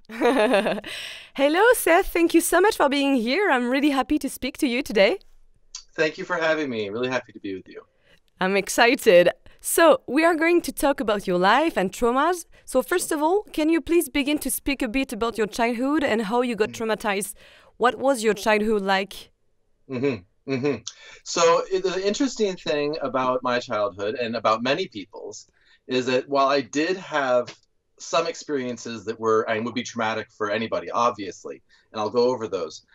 Hello, Seth. Thank you so much for being here. I'm really happy to speak to you today. Thank you for having me. Really happy to be with you. I'm excited. So, we are going to talk about your life and traumas. So, first of all, can you please begin to speak a bit about your childhood and how you got traumatized? What was your childhood like? Mm-hmm. Mm-hmm. The interesting thing about my childhood and about many people's is that while I did have some experiences that were and would be traumatic for anybody, obviously, and I'll go over those.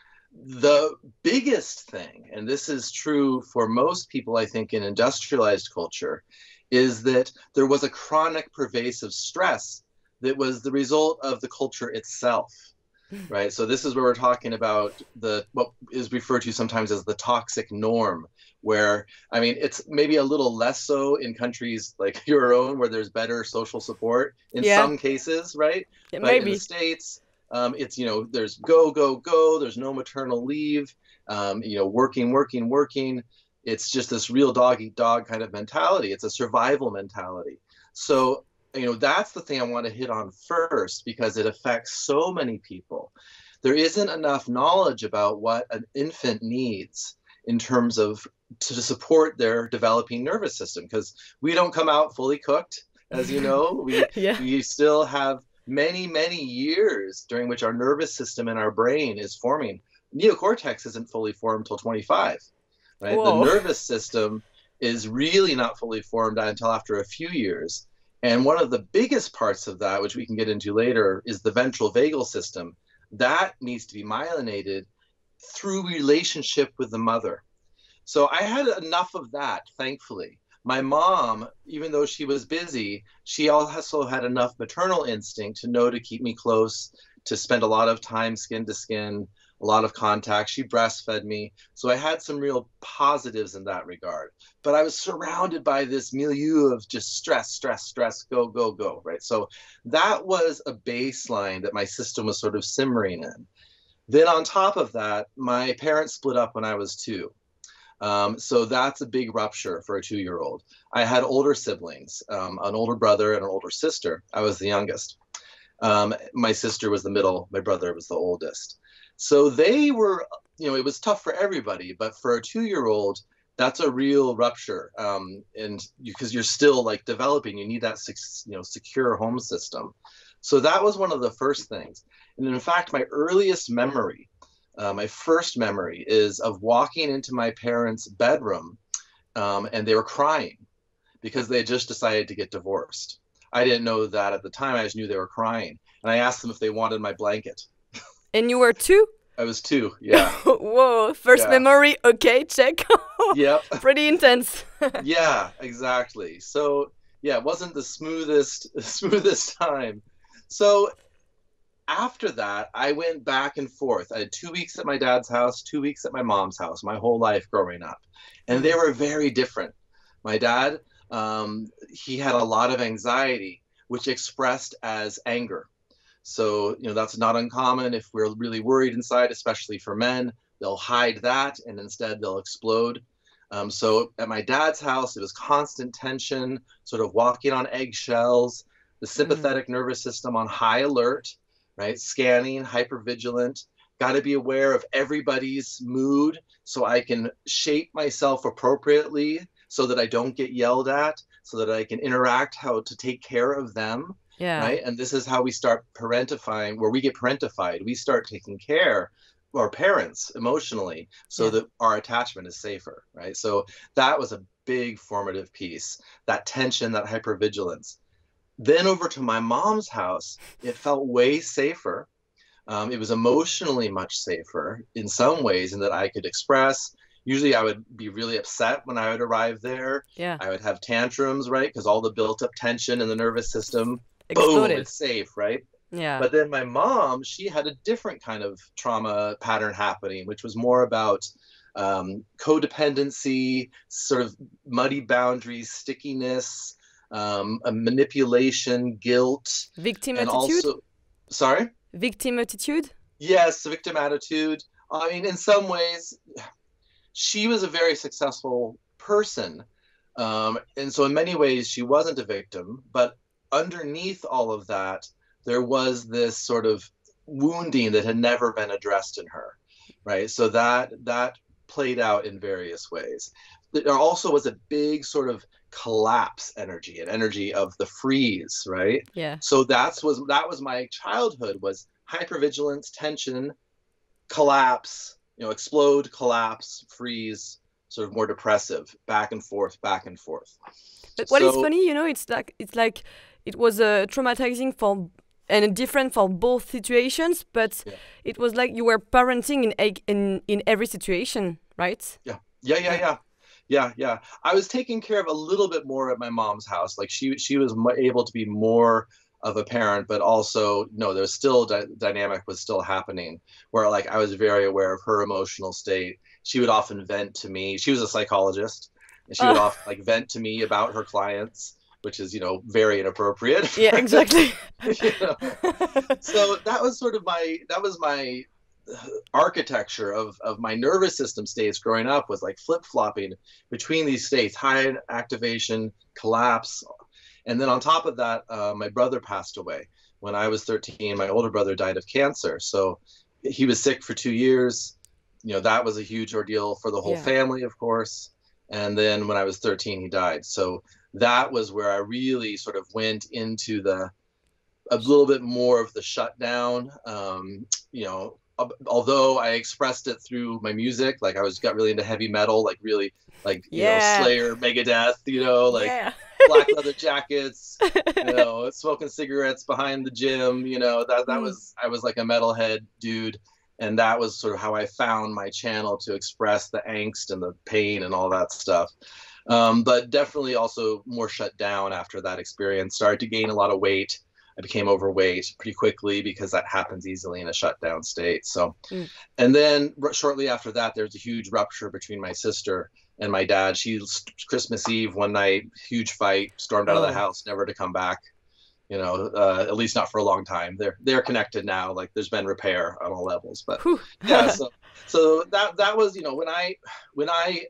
The biggest thing, and this is true for most people, I think, in industrialized culture, is that there was a chronic pervasive stress that was the result of the culture itself. Right. So this is where we're talking about the what is referred to sometimes as the toxic norm, where I mean it's maybe a little less so in countries like your own where there's better social support in Yeah, some cases, right? yeah, But in the maybe. States, it's there's go, go, go, there's no maternal leave, working, working, working. It's just this real dog eat dog kind of mentality. It's a survival mentality. So that's the thing I want to hit on first because it affects so many people. There isn't enough knowledge about what an infant needs in terms of to support their developing nervous system because we don't come out fully cooked, as you know. we Yeah. we still have many years during which our nervous system and our brain is forming. Neocortex isn't fully formed till 25, right? The Whoa. nervous system is really not fully formed until after a few years. And one of the biggest parts of that, which we can get into later, is the ventral vagal system. That needs to be myelinated through relationship with the mother. So I had enough of that, thankfully. My mom, even though she was busy, she also had enough maternal instinct to know to keep me close, to spend a lot of time skin to skin, a lot of contact. She breastfed me. So I had some real positives in that regard. But I was surrounded by this milieu of just stress, stress, stress, go, go, go, right? So that was a baseline that my system was sort of simmering in. Then on top of that, my parents split up when I was two. So that's a big rupture for a 2 year old. I had older siblings, an older brother and an older sister. I was the youngest. My sister was the middle. My brother was the oldest. So they were, it was tough for everybody, but for a 2 year old, that's a real rupture. And because you're still like developing, you need that, secure home system. So that was one of the first things. And in fact, my first memory is of walking into my parents' bedroom and they were crying because they had just decided to get divorced. I didn't know that at the time. I just knew they were crying. And I asked them if they wanted my blanket. And you were two? I was two. Yeah. Whoa. First Yeah. memory. Okay, check. Yep. Pretty intense. Yeah, exactly. So, yeah, it wasn't the smoothest smoothest time. So, after that, I went back and forth. I had 2 weeks at my dad's house, 2 weeks at my mom's house, my whole life growing up. And they Mm. were very different. My dad, he had a lot of anxiety, which expressed as anger. So, that's not uncommon if we're really worried inside, especially for men. They'll hide that and instead they'll explode. So at my dad's house, it was constant tension, sort of walking on eggshells, the Mm. sympathetic nervous system on high alert, right? Scanning, hypervigilant. Got to be aware of everybody's mood so I can shape myself appropriately so that I don't get yelled at, so that I can interact how to take care of them, Yeah. right? And this is how we start parentifying, where we get parentified. We start taking care of our parents emotionally so Yeah. that our attachment is safer, right? So that was a big formative piece, that tension, that hypervigilance. Then over to my mom's house, it felt way safer. It was emotionally much safer in some ways in that I could express. Usually, I would be really upset when I would arrive there. Yeah. I would have tantrums, right? Because all the built up tension in the nervous system, boom, Exploded. it's safe, right? Yeah. But then my mom, she had a different kind of trauma pattern happening, which was more about codependency, sort of muddy boundaries, stickiness, a manipulation, guilt, Victim and attitude? also, sorry? Victim attitude? Yes, victim attitude. I mean, in some ways, she was a very successful person. And so, in many ways, she wasn't a victim. But underneath all of that, there was this sort of wounding that had never been addressed in her, right? So that played out in various ways. There also was a big sort of collapse energy, an energy of the freeze, right? Yeah. So that was my childhood, was hypervigilance, tension, collapse, explode, collapse, freeze, sort of more depressive, back and forth, back and forth. But what is So funny, it's like it was traumatizing for and different for both situations, but yeah, it was like you were parenting in every situation, right? yeah, yeah, yeah, Yeah. yeah. Yeah, yeah. I was taking care of a little bit more at my mom's house. Like she was able to be more of a parent, but also no, there's still dynamic was still happening where like I was very aware of her emotional state. She would often vent to me. She was a psychologist, and she would Uh, often like vent to me about her clients, which is very inappropriate. yeah, exactly. you know. So that was my architecture of my nervous system states growing up, was like flip-flopping between these states: high activation, collapse. And then on top of that, my brother passed away when I was 13. My older brother died of cancer, so he was sick for 2 years. That was a huge ordeal for the whole Yeah. family, of course. And then when I was 13, he died. So that was where I really sort of went into a little bit more of the shutdown. Although I expressed it through my music, like got really into heavy metal, like really like Yeah. Slayer, Megadeth, like Yeah. black leather jackets, smoking cigarettes behind the gym. That Mm. was I was like a metalhead dude, and that was sort of how I found my channel to express the angst and the pain and all that stuff. But definitely also more shut down after that experience. Started to gain a lot of weight. I became overweight pretty quickly because that happens easily in a shutdown state. So, Mm. and then shortly after that, there's a huge rupture between my sister and my dad. Christmas Eve one night, huge fight, stormed out of the Oh. house, never to come back. At least not for a long time. They're connected now. Like there's been repair on all levels, but Whew. yeah. So that was when I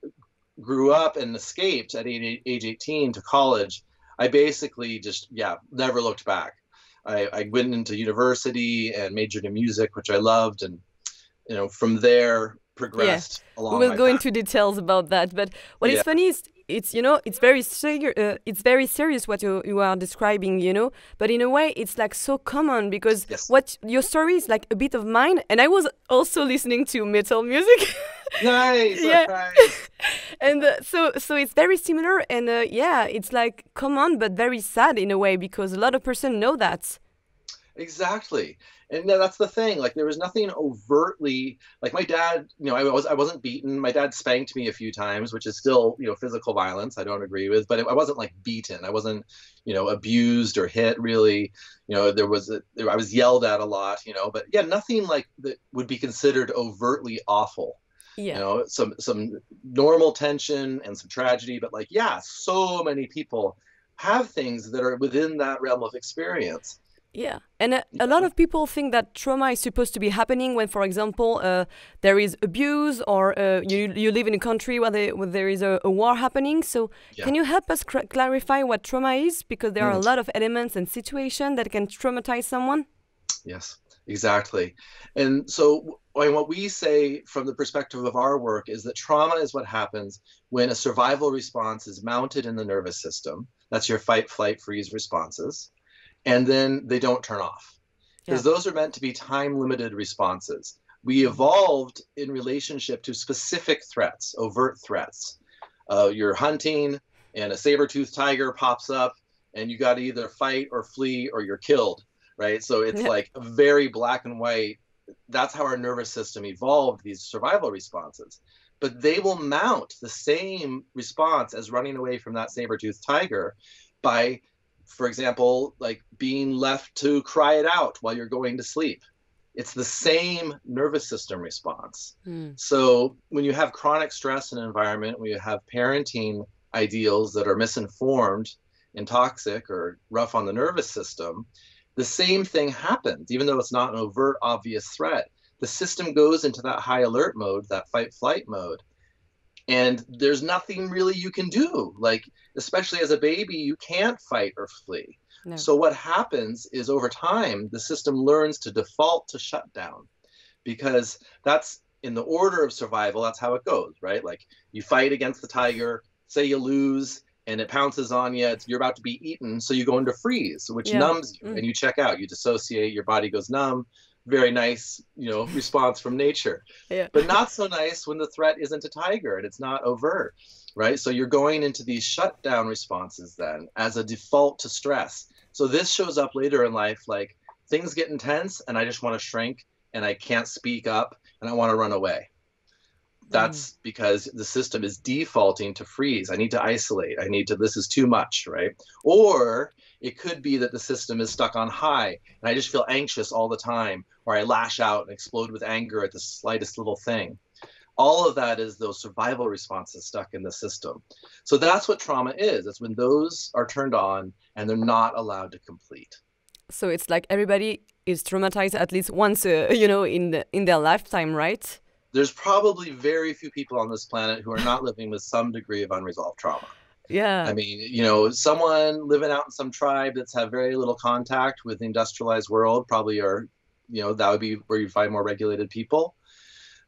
grew up and escaped at age 18 to college. I basically just never looked back. I went into university and majored in music, which I loved, and from there Yeah, progressed we along will my go path. into details about that. But what is Yeah. funny is it's very serious. It's very serious what you are describing. But in a way, it's like so common because Yes. what your story is like a bit of mine, and I was also listening to metal music. Nice. Yeah, Nice. and so it's very similar, and yeah, it's like common but very sad in a way because a lot of person know that. Exactly. And that's the thing. Like there was nothing overtly like my dad, I wasn't beaten. My dad spanked me a few times, which is still, physical violence. I don't agree with, but I wasn't like beaten. I wasn't, abused or hit really. I was yelled at a lot, but yeah, nothing like that would be considered overtly awful. Yeah. Some normal tension and some tragedy, but like, yeah, so many people have things that are within that realm of experience. Yeah, and a lot of people think that trauma is supposed to be happening when, for example, there is abuse or you live in a country where there is a war happening. So, Yeah. can you help us clarify what trauma is? Because there are a Mm. lot of elements and situations that can traumatize someone. Yes, exactly. And so what we say from the perspective of our work is that trauma is what happens when a survival response is mounted in the nervous system. That's your fight, flight, freeze responses. And then they don't turn off Yeah. because those are meant to be time limited responses. We evolved in relationship to specific threats, overt threats. You're hunting and a saber-toothed tiger pops up and you got to either fight or flee or you're killed, right? So it's Yeah. like very black and white. That's how our nervous system evolved, these survival responses. But they will mount the same response as running away from that saber-toothed tiger by, for example, like being left to cry it out while you're going to sleep. It's the same nervous system response. Mm. So when you have chronic stress in an environment, when you have parenting ideals that are misinformed and toxic or rough on the nervous system, the same thing happens, even though it's not an overt, obvious threat. The system goes into that high alert mode, that fight flight mode. And there's nothing really you can do. Like, especially as a baby, you can't fight or flee. No. So what happens is over time, the system learns to default to shutdown because that's in the order of survival. That's how it goes, right? Like you fight against the tiger, say you lose and it pounces on you, you're about to be eaten. So you go into freeze, which Yeah. numbs you and you check out, you dissociate, your body goes numb. Very nice, response from nature. Yeah. But not so nice when the threat isn't a tiger and it's not overt, right? So you're going into these shutdown responses then as a default to stress. So this shows up later in life, like things get intense and I just want to shrink and I can't speak up and I want to run away. That's because the system is defaulting to freeze. I need to isolate. This is too much, right? Or it could be that the system is stuck on high and I just feel anxious all the time, or I lash out and explode with anger at the slightest little thing. All of that is those survival responses stuck in the system. So that's what trauma is. It's when those are turned on and they're not allowed to complete. So it's like everybody is traumatized at least once, in their lifetime, right? There's probably very few people on this planet who are not living with some degree of unresolved trauma. Yeah. I mean, someone living out in some tribe that's had very little contact with the industrialized world probably are, that would be where you find more regulated people.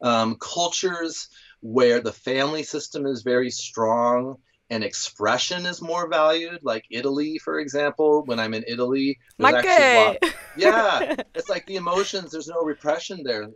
Cultures where the family system is very strong and expression is more valued, like Italy, for example. When I'm in Italy, there's actually a lot. Yeah, it's like the emotions, there's no repression there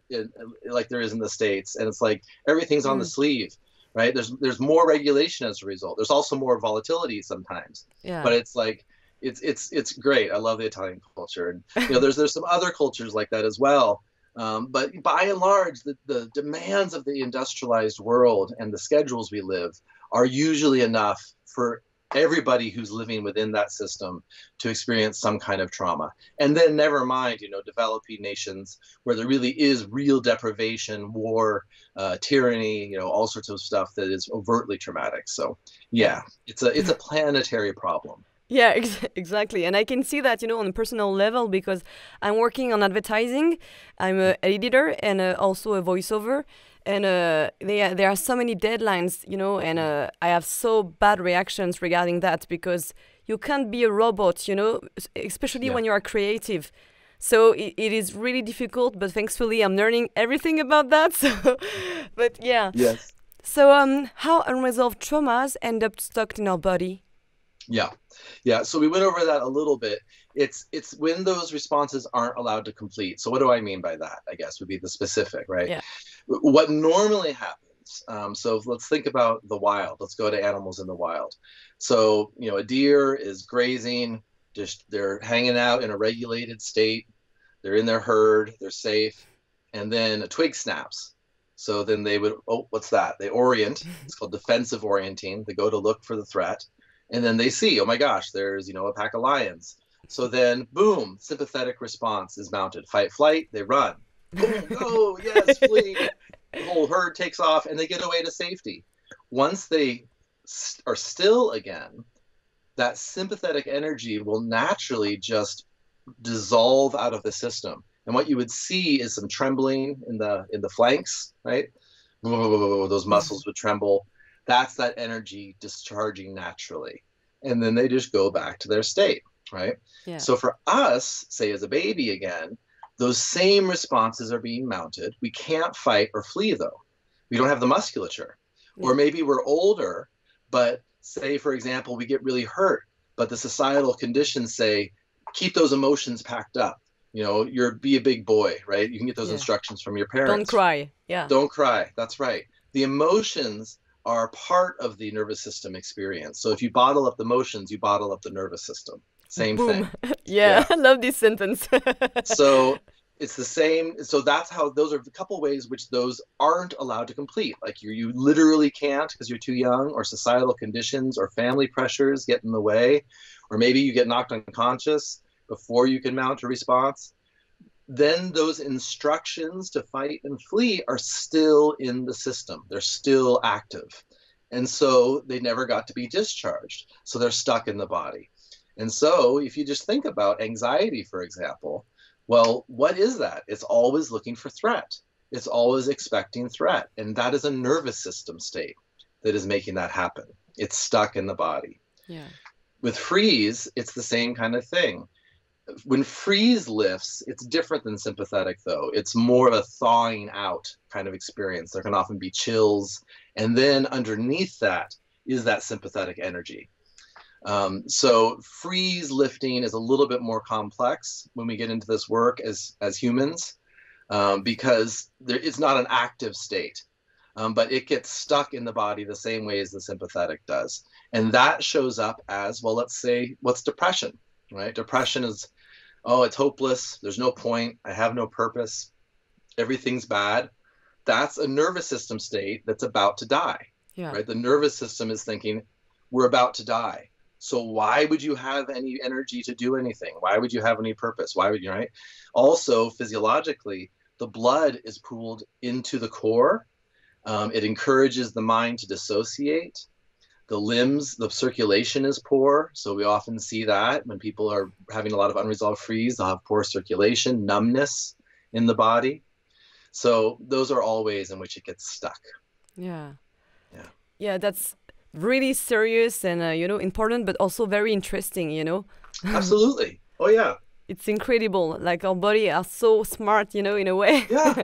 like there is in the States. And it's like everything's on the sleeve, right? There's more regulation as a result. There's also more volatility sometimes. Yeah. But it's like, it's great. I love the Italian culture. And, there's some other cultures like that as well. But by and large, the demands of the industrialized world and the schedules we live are usually enough for everybody who's living within that system to experience some kind of trauma. And then never mind, developing nations where there really is real deprivation, war, tyranny, all sorts of stuff that is overtly traumatic. So yeah, it's a planetary problem. Yeah, exactly. And I can see that, on a personal level because I'm working on advertising. I'm an editor and also a voiceover. And there are so many deadlines, and I have so bad reactions regarding that because you can't be a robot, especially when you are creative. So it is really difficult, but thankfully I'm learning everything about that. So, but yeah. Yes. So how unresolved traumas end up stuck in our body? Yeah. So we went over that a little bit. It's when those responses aren't allowed to complete. So what do I mean by that? I guess would be the specific, right? Yeah. What normally happens. So let's think about the wild. Let's go to animals in the wild. So, a deer is grazing, they're hanging out in a regulated state. They're in their herd, they're safe. And then a twig snaps. So then they would, what's that? They orient. It's called defensive orienting. They go to look for the threat. And then they see, oh my gosh, there's, a pack of lions. So then, boom, sympathetic response is mounted. Fight, flight, they run. Boom, go, yes, flee. The whole herd takes off and they get away to safety. Once they are still again, that sympathetic energy will naturally just dissolve out of the system. And what you would see is some trembling in the flanks, right? Those muscles would tremble. That's that energy discharging naturally. And then they just go back to their state, right? Yeah. So for us, say as a baby again, those same responses are being mounted. We can't fight or flee though. We don't have the musculature. Or maybe we're older, but say, for example, we get really hurt, but the societal conditions say, keep those emotions packed up. Be a big boy, right? You can get those instructions from your parents. Don't cry. Yeah. Don't cry. That's right. The emotions are part of the nervous system experience. So if you bottle up the emotions, you bottle up the nervous system. Same thing. Yeah, I love this sentence. So it's the same. So that's how those are a couple ways which those aren't allowed to complete. Like you literally can't because you're too young, or societal conditions or family pressures get in the way, or maybe you get knocked unconscious before you can mount a response. Then those instructions to fight and flee are still in the system. They're still active. And so they never got to be discharged. So they're stuck in the body. And so if you just think about anxiety, for example, well, what is that? It's always looking for threat. It's always expecting threat. And that is a nervous system state that is making that happen. It's stuck in the body. Yeah. With freeze, it's the same kind of thing. When freeze lifts, it's different than sympathetic, though. It's more of a thawing out kind of experience. There can often be chills. And then underneath that is that sympathetic energy. So freeze lifting is a little bit more complex when we get into this work as humans, because it's not an active state, but it gets stuck in the body the same way as the sympathetic does. And that shows up as, well, let's say, what's depression, right? Depression is, oh, it's hopeless. There's no point. I have no purpose. Everything's bad. That's a nervous system state that's about to die, Yeah. right? The nervous system is thinking, we're about to die. So why would you have any energy to do anything? Why would you have any purpose? Why would you, right? Also, physiologically, the blood is pooled into the core. It encourages the mind to dissociate. The limbs, the circulation is poor. So we often see that when people are having a lot of unresolved freeze, they'll have poor circulation, numbness in the body. So those are all ways in which it gets stuck. Yeah. Yeah. Yeah, that's really serious and, important, but also very interesting. Absolutely. Oh, yeah. It's incredible. Like our body are so smart, in a way. Yeah.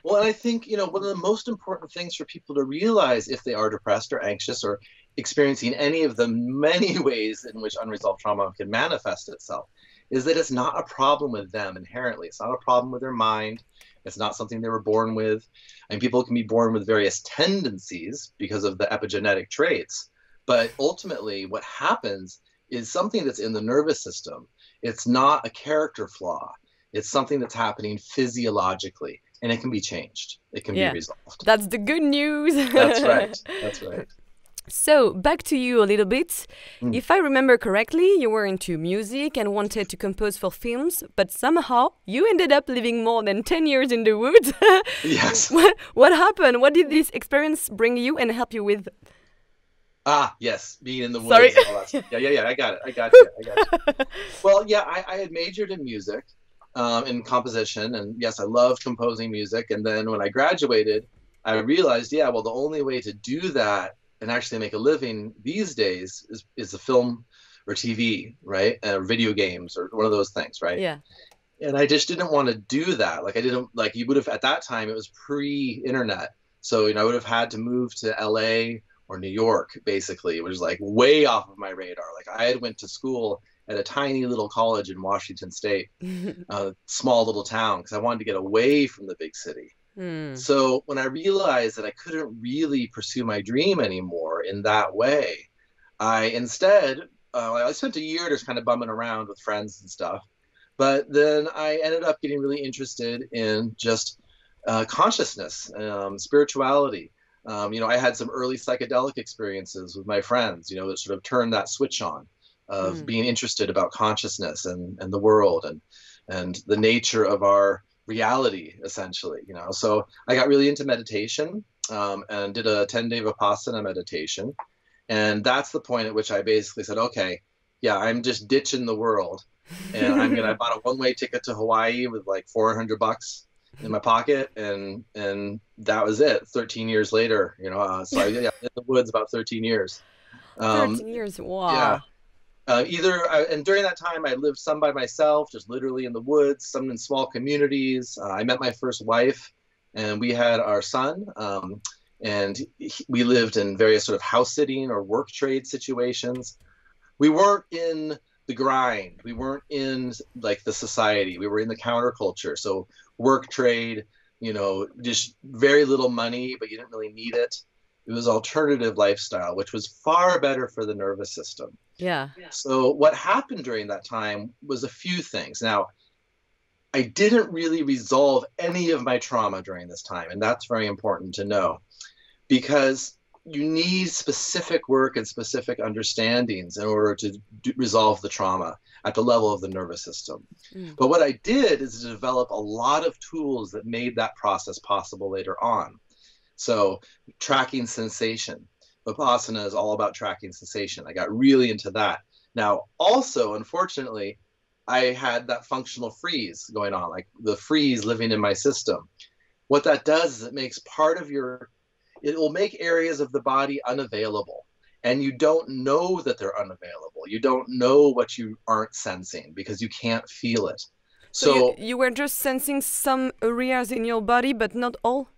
Well, and I think, one of the most important things for people to realize if they are depressed or anxious or experiencing any of the many ways in which unresolved trauma can manifest itself is that it's not a problem with them inherently. It's not a problem with their mind. It's not something they were born with. And people can be born with various tendencies because of the epigenetic traits. But ultimately, what happens is something that's in the nervous system. It's not a character flaw. It's something that's happening physiologically, and it can be changed. It can be resolved. That's the good news. That's right. That's right. So, back to you a little bit. If I remember correctly, you were into music and wanted to compose for films, but somehow you ended up living more than 10 years in the woods. Yes. What happened? What did this experience bring you and help you with? Yes, being in the woods. Sorry. And all that stuff. Yeah, I got it. I got you. Well, yeah, I had majored in music, in composition, and yes, I loved composing music. And then when I graduated, I realized, well, the only way to do that and actually make a living these days is a film or TV, right? Or video games or one of those things, right? Yeah. And I just didn't want to do that. Like you would have, at that time, it was pre-internet. So, I would have had to move to LA or New York, basically, which was like way off of my radar. Like I had went to school at a tiny little college in Washington State, a small little town, because I wanted to get away from the big city. So when I realized that I couldn't really pursue my dream anymore in that way, I instead, I spent a year just kind of bumming around with friends and stuff. But then I ended up getting really interested in just consciousness, spirituality. I had some early psychedelic experiences with my friends, that sort of turned that switch on of being interested about consciousness and the world and the nature of our reality, essentially. So I got really into meditation, and did a 10-day Vipassana meditation. And that's the point at which I basically said, okay, yeah, I'm just ditching the world. And I bought a one-way ticket to Hawaii with like $400 in my pocket, and that was it. 13 years later, so I in the woods about 13 years. 13 years, wow. Yeah. And during that time, I lived some by myself, just literally in the woods, some in small communities. I met my first wife, and we had our son. And we lived in various sort of house sitting or work trade situations. We weren't in the grind. We weren't in like the society. We were in the counterculture. So work trade, just very little money, but you didn't really need it. It was alternative lifestyle, which was far better for the nervous system. Yeah. So what happened during that time was a few things. Now, I didn't really resolve any of my trauma during this time, and that's very important to know, because you need specific work and specific understandings in order to resolve the trauma at the level of the nervous system. But what I did is develop a lot of tools that made that process possible later on. So tracking sensation. Vipassana is all about tracking sensation. I got really into that. Now, also, unfortunately, I had that functional freeze going on, like the freeze living in my system. What that does is it makes it will make areas of the body unavailable. and you don't know that they're unavailable. You don't know what you aren't sensing because you can't feel it. So you were just sensing some areas in your body, but not all?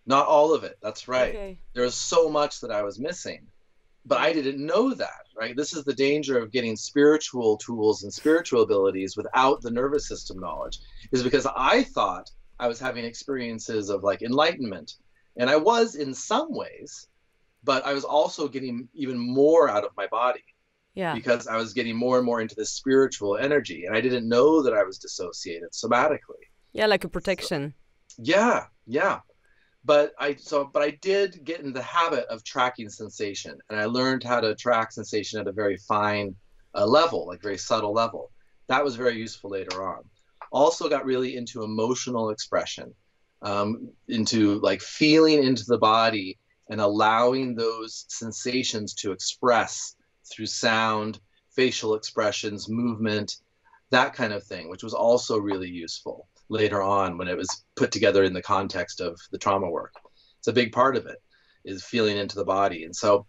Not all of it. That's right. Okay. There's so much that I was missing, but I didn't know that, right? This is the danger of getting spiritual tools and spiritual abilities without the nervous system knowledge, is because I thought I was having experiences of like enlightenment. And I was in some ways, but I was also getting even more out of my body. Yeah. Because I was getting more and more into this spiritual energy, and I didn't know that I was dissociated somatically. Yeah, like a protection. So, yeah. But I did get in the habit of tracking sensation, and I learned how to track sensation at a very fine level, like very subtle level. That was very useful later on. Also got really into emotional expression, into like feeling into the body and allowing those sensations to express through sound, facial expressions, movement, that kind of thing, which was also really useful later on when it was put together in the context of the trauma work. It's a big part of it, is feeling into the body. And so,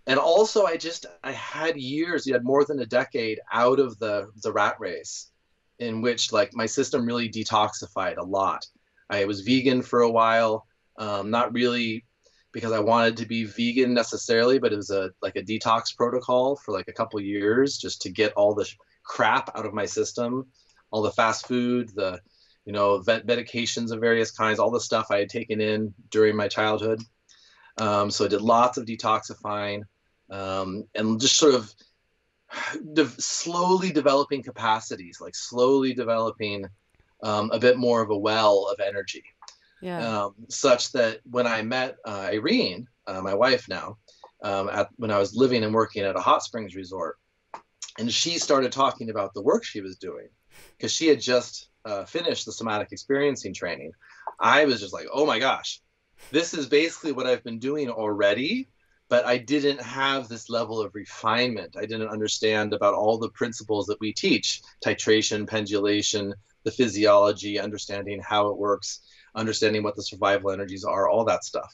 and also I had years, more than a decade out of the rat race, in which like my system really detoxified a lot. I was vegan for a while, not really because I wanted to be vegan necessarily, but it was like a detox protocol for like a couple years just to get all the crap out of my system, all the fast food, the medications of various kinds, all the stuff I had taken in during my childhood. So I did lots of detoxifying, and just sort of slowly developing capacities, like slowly developing a bit more of a well of energy. Such that when I met Irene, my wife now, when I was living and working at a hot springs resort, and she started talking about the work she was doing, because she had just finished the somatic experiencing training, I was just like, oh my gosh, this is basically what I've been doing already, but I didn't have this level of refinement. I didn't understand about all the principles that we teach, titration, pendulation, the physiology, understanding how it works, understanding what the survival energies are, all that stuff.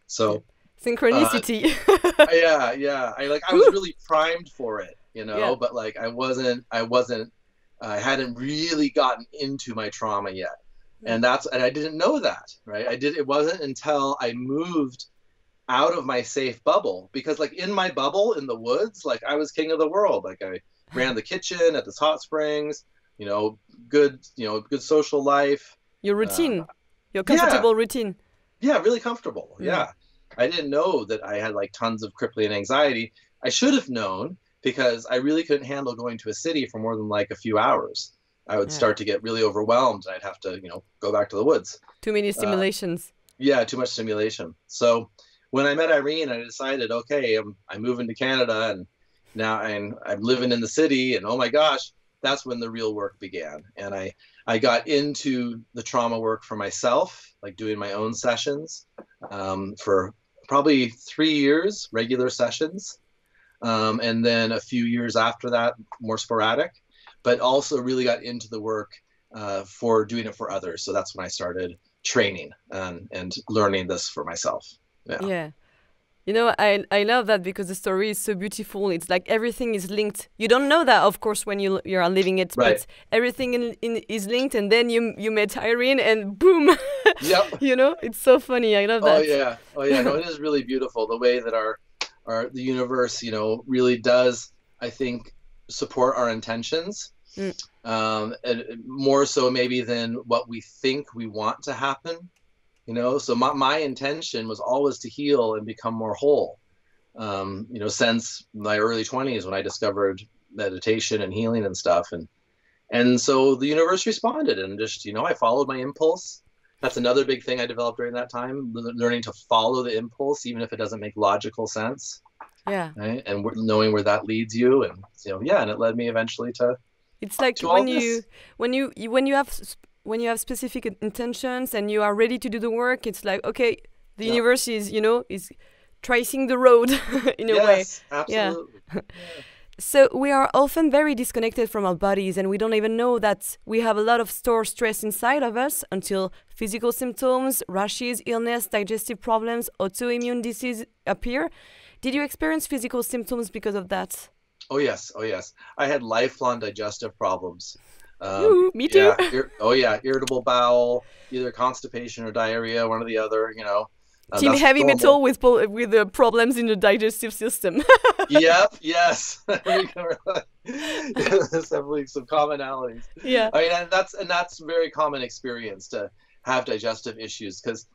So synchronicity. I was really primed for it, but like I hadn't really gotten into my trauma yet. And I didn't know that, right? It wasn't until I moved out of my safe bubble, because like in my bubble in the woods, like I was king of the world. Like I ran the kitchen at this hot springs, good social life. Your routine. Your comfortable routine. Yeah, really comfortable. Yeah. I didn't know that I had like tons of crippling anxiety. I should have known, because I really couldn't handle going to a city for more than like a few hours. I would start to get really overwhelmed. I'd have to, go back to the woods. Too many stimulations. Too much stimulation. So when I met Irene, I decided, okay, I'm moving to Canada, and now I'm living in the city, and oh my gosh, that's when the real work began. And I got into the trauma work for myself, like doing my own sessions for probably 3 years, regular sessions. And then a few years after that, more sporadic, but also really got into the work for doing it for others. So that's when I started training and learning this for myself. Yeah. I love that, because the story is so beautiful. It's like everything is linked. You don't know that, of course, when you are living it, right. But everything is linked. And then you met Irene, and boom. Yep. It's so funny. I love that. Oh yeah. No, it is really beautiful the way that the universe, really does, I think, support our intentions. And more so maybe than what we think we want to happen. So my intention was always to heal and become more whole. Since my early 20s, when I discovered meditation and healing and stuff, and so the universe responded, and just I followed my impulse. That's another big thing I developed during that time, learning to follow the impulse, even if it doesn't make logical sense. Yeah. Right? And knowing where that leads you, and and it led me eventually to. It's like when you have specific intentions and you are ready to do the work, it's like, okay, the universe is tracing the road in a way. Yes, absolutely. Yeah. So we are often very disconnected from our bodies, and we don't even know that we have a lot of stored stress inside of us until physical symptoms, rashes, illness, digestive problems, autoimmune disease appear. Did you experience physical symptoms because of that? Oh yes, oh yes. I had lifelong digestive problems. Ooh, me too. Yeah, oh yeah, irritable bowel, either constipation or diarrhea, one or the other. Team That's heavy normal. metal with the problems in the digestive system. Yep, yes. There's definitely some commonalities. Yeah. I mean, and that's a very common experience to have digestive issues because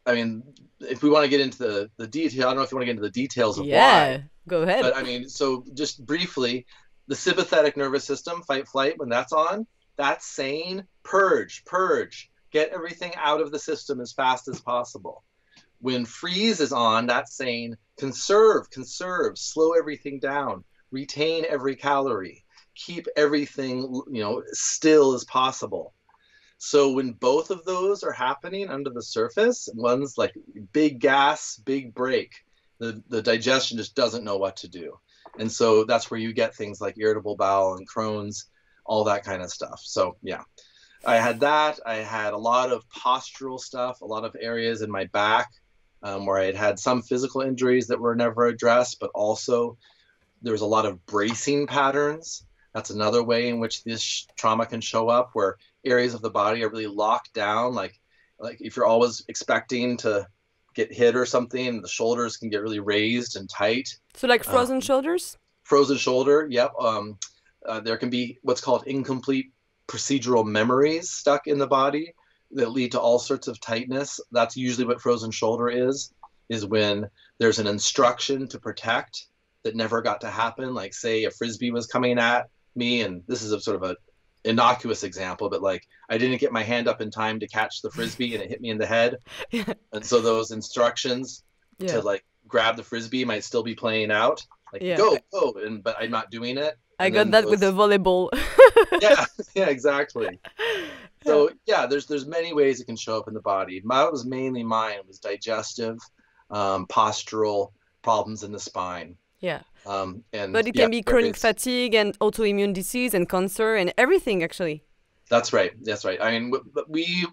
I mean, if we want to get into the detail, I don't know if you want to get into the details of why, Yeah, go ahead. but I mean, so just briefly, the sympathetic nervous system, fight flight, when that's on, that's saying purge, purge, get everything out of the system as fast as possible. When freeze is on, that's saying conserve, conserve, slow everything down, retain every calorie, keep everything, still as possible. So when both of those are happening under the surface, one's like big gas, big break, the digestion just doesn't know what to do. And so that's where you get things like irritable bowel and Crohn's, all that kind of stuff. So yeah, I had that. I had a lot of postural stuff, a lot of areas in my back where I had some physical injuries that were never addressed, but also there was a lot of bracing patterns. That's another way in which this trauma can show up, where areas of the body are really locked down. Like if you're always expecting to get hit or something, the shoulders can get really raised and tight. So like frozen shoulders? Frozen shoulder, yep. There can be what's called incomplete procedural memories stuck in the body that lead to all sorts of tightness. That's usually what frozen shoulder is when there's an instruction to protect that never got to happen. Like say a Frisbee was coming at me, and this is a sort of a innocuous example, but like I didn't get my hand up in time to catch the Frisbee and it hit me in the head. Yeah. And so those instructions to like grab the Frisbee might still be playing out. Like go, but I'm not doing it. I got that with the volleyball. yeah, exactly. So yeah, there's many ways it can show up in the body. Mine was digestive, postural problems in the spine. Yeah. And but it can be chronic fatigue and autoimmune disease and cancer and everything actually. That's right. That's right. I mean, we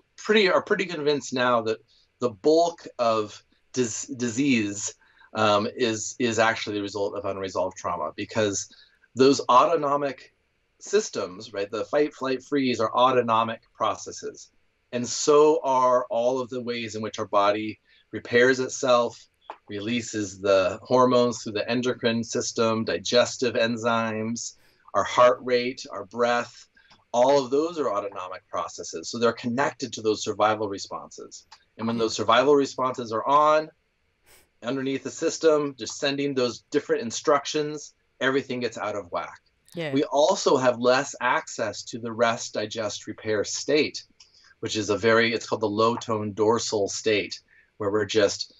are pretty convinced now that the bulk of disease is actually the result of unresolved trauma, because those autonomic systems, right? The fight, flight, freeze are autonomic processes. And so are all of the ways in which our body repairs itself, releases the hormones through the endocrine system, digestive enzymes, our heart rate, our breath. All of those are autonomic processes. So they're connected to those survival responses. And when those survival responses are on, underneath the system, just sending those different instructions, everything gets out of whack. Yeah. We also have less access to the rest, digest, repair state, which is it's called the low tone dorsal state, where we're just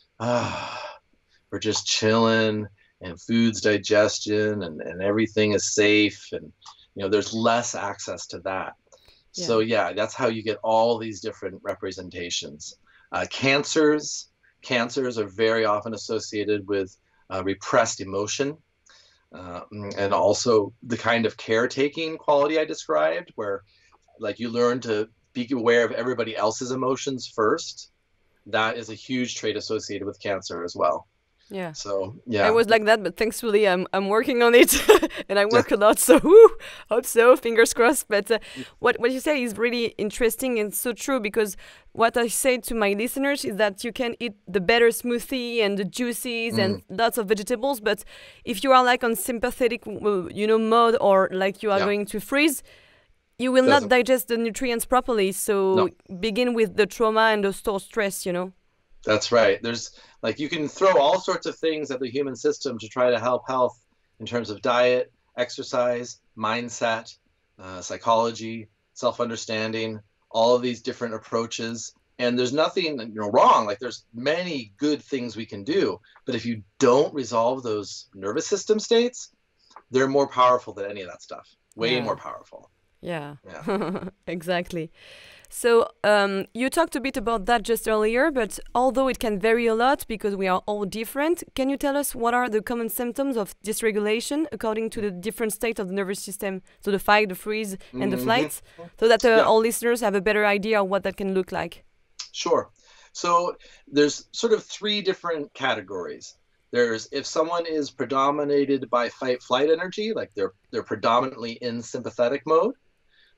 chilling and food's digestion and everything is safe. And, there's less access to that. Yeah. So yeah, that's how you get all these different representations. Cancers are very often associated with repressed emotion. And also the kind of caretaking quality I described, where like you learn to be aware of everybody else's emotions first. That is a huge trait associated with cancer as well. Yeah. So yeah, I was like that, but thankfully I'm working on it, and I work a lot. So hope so. Fingers crossed. But what you say is really interesting and so true, because what I say to my listeners is that you can eat the better smoothie and the juices and lots of vegetables, but if you are like on sympathetic, mode, or like you are going to freeze, you will not digest the nutrients properly. So begin with the trauma and the stored stress. That's right. There's you can throw all sorts of things at the human system to try to help health in terms of diet, exercise, mindset, psychology, self-understanding, all of these different approaches. And there's nothing wrong. Like there's many good things we can do. But if you don't resolve those nervous system states, they're more powerful than any of that stuff. Way more powerful. Yeah. Exactly. So you talked a bit about that just earlier, but although it can vary a lot because we are all different, can you tell us what are the common symptoms of dysregulation according to the different state of the nervous system? So the fight, the freeze, and the flight, so that all listeners have a better idea of what that can look like. Sure. So there's sort of three different categories. There's if someone is predominated by fight flight energy, like they're predominantly in sympathetic mode.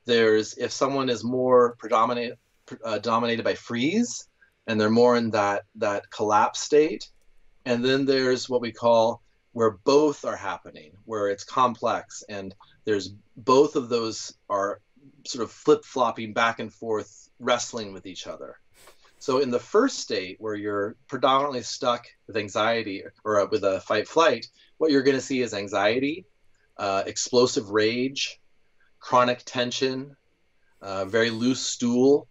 There's if someone is more dominated by freeze, and they're more in that collapse state. And then there's what we call where both are happening, where it's complex, and there's both of those are sort of flip-flopping back and forth, wrestling with each other. So in the first state, where you're predominantly stuck with anxiety or with a fight flight, what you're going to see is anxiety, explosive rage, chronic tension, very loose stool,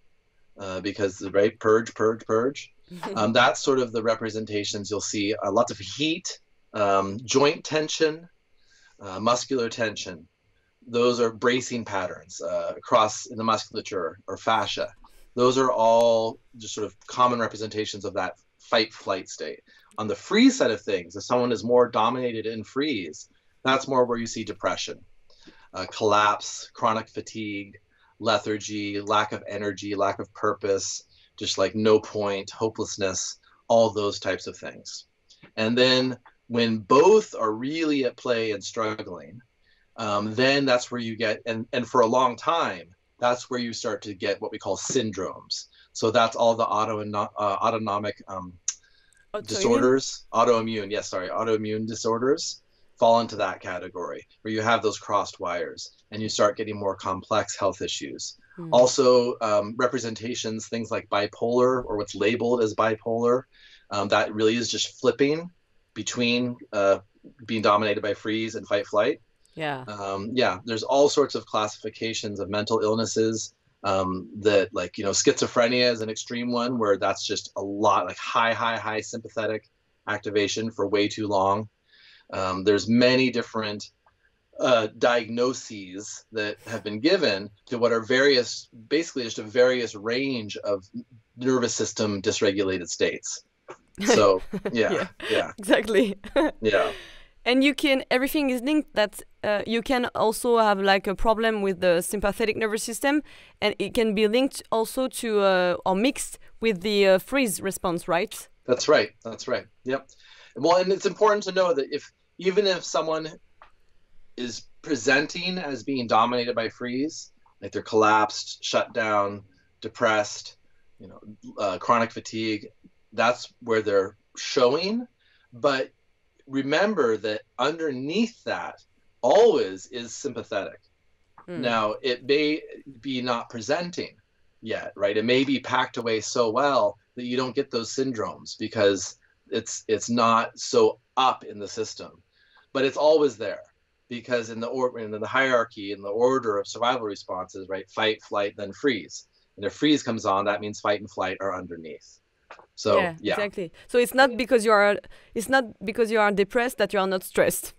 because right, purge. That's sort of the representations you'll see. Lots of heat, joint tension, muscular tension. Those are bracing patterns across in the musculature or fascia. Those are all just sort of common representations of that fight-flight state. On the freeze side of things, if someone is more dominated in freeze, that's more where you see depression, collapse, chronic fatigue, lethargy, lack of energy, lack of purpose, just like no point, hopelessness, all those types of things. And then when both are really at play and struggling, then that's where you get, and for a long time, that's where you start to get what we call syndromes. So that's all the autonomic disorders, autoimmune disorders fall into that category, where you have those crossed wires and you start getting more complex health issues. Also, representations, things like bipolar or what's labeled as bipolar, that really is just flipping between being dominated by freeze and fight flight. There's all sorts of classifications of mental illnesses that, like, schizophrenia is an extreme one, where that's just a lot, like high sympathetic activation for way too long. There's many different diagnoses that have been given to what are basically just a various range of nervous system dysregulated states. So yeah. Exactly. Yeah. And everything is linked, that you can also have like a problem with the sympathetic nervous system, and it can be linked also to or mixed with the freeze response, right? That's right. Yep. Well, and it's important to know that even if someone is presenting as being dominated by freeze, like they're collapsed, shut down, depressed, chronic fatigue, that's where they're showing. But remember that underneath that always is sympathetic. Now, it may be not presenting yet, right? It may be packed away so well that you don't get those syndromes because it's not so up in the system, but it's always there, because in the hierarchy, in the order of survival responses, right? Fight, flight, then freeze. And if freeze comes on, that means fight and flight are underneath. So yeah, exactly. So it's not because you are depressed that you are not stressed.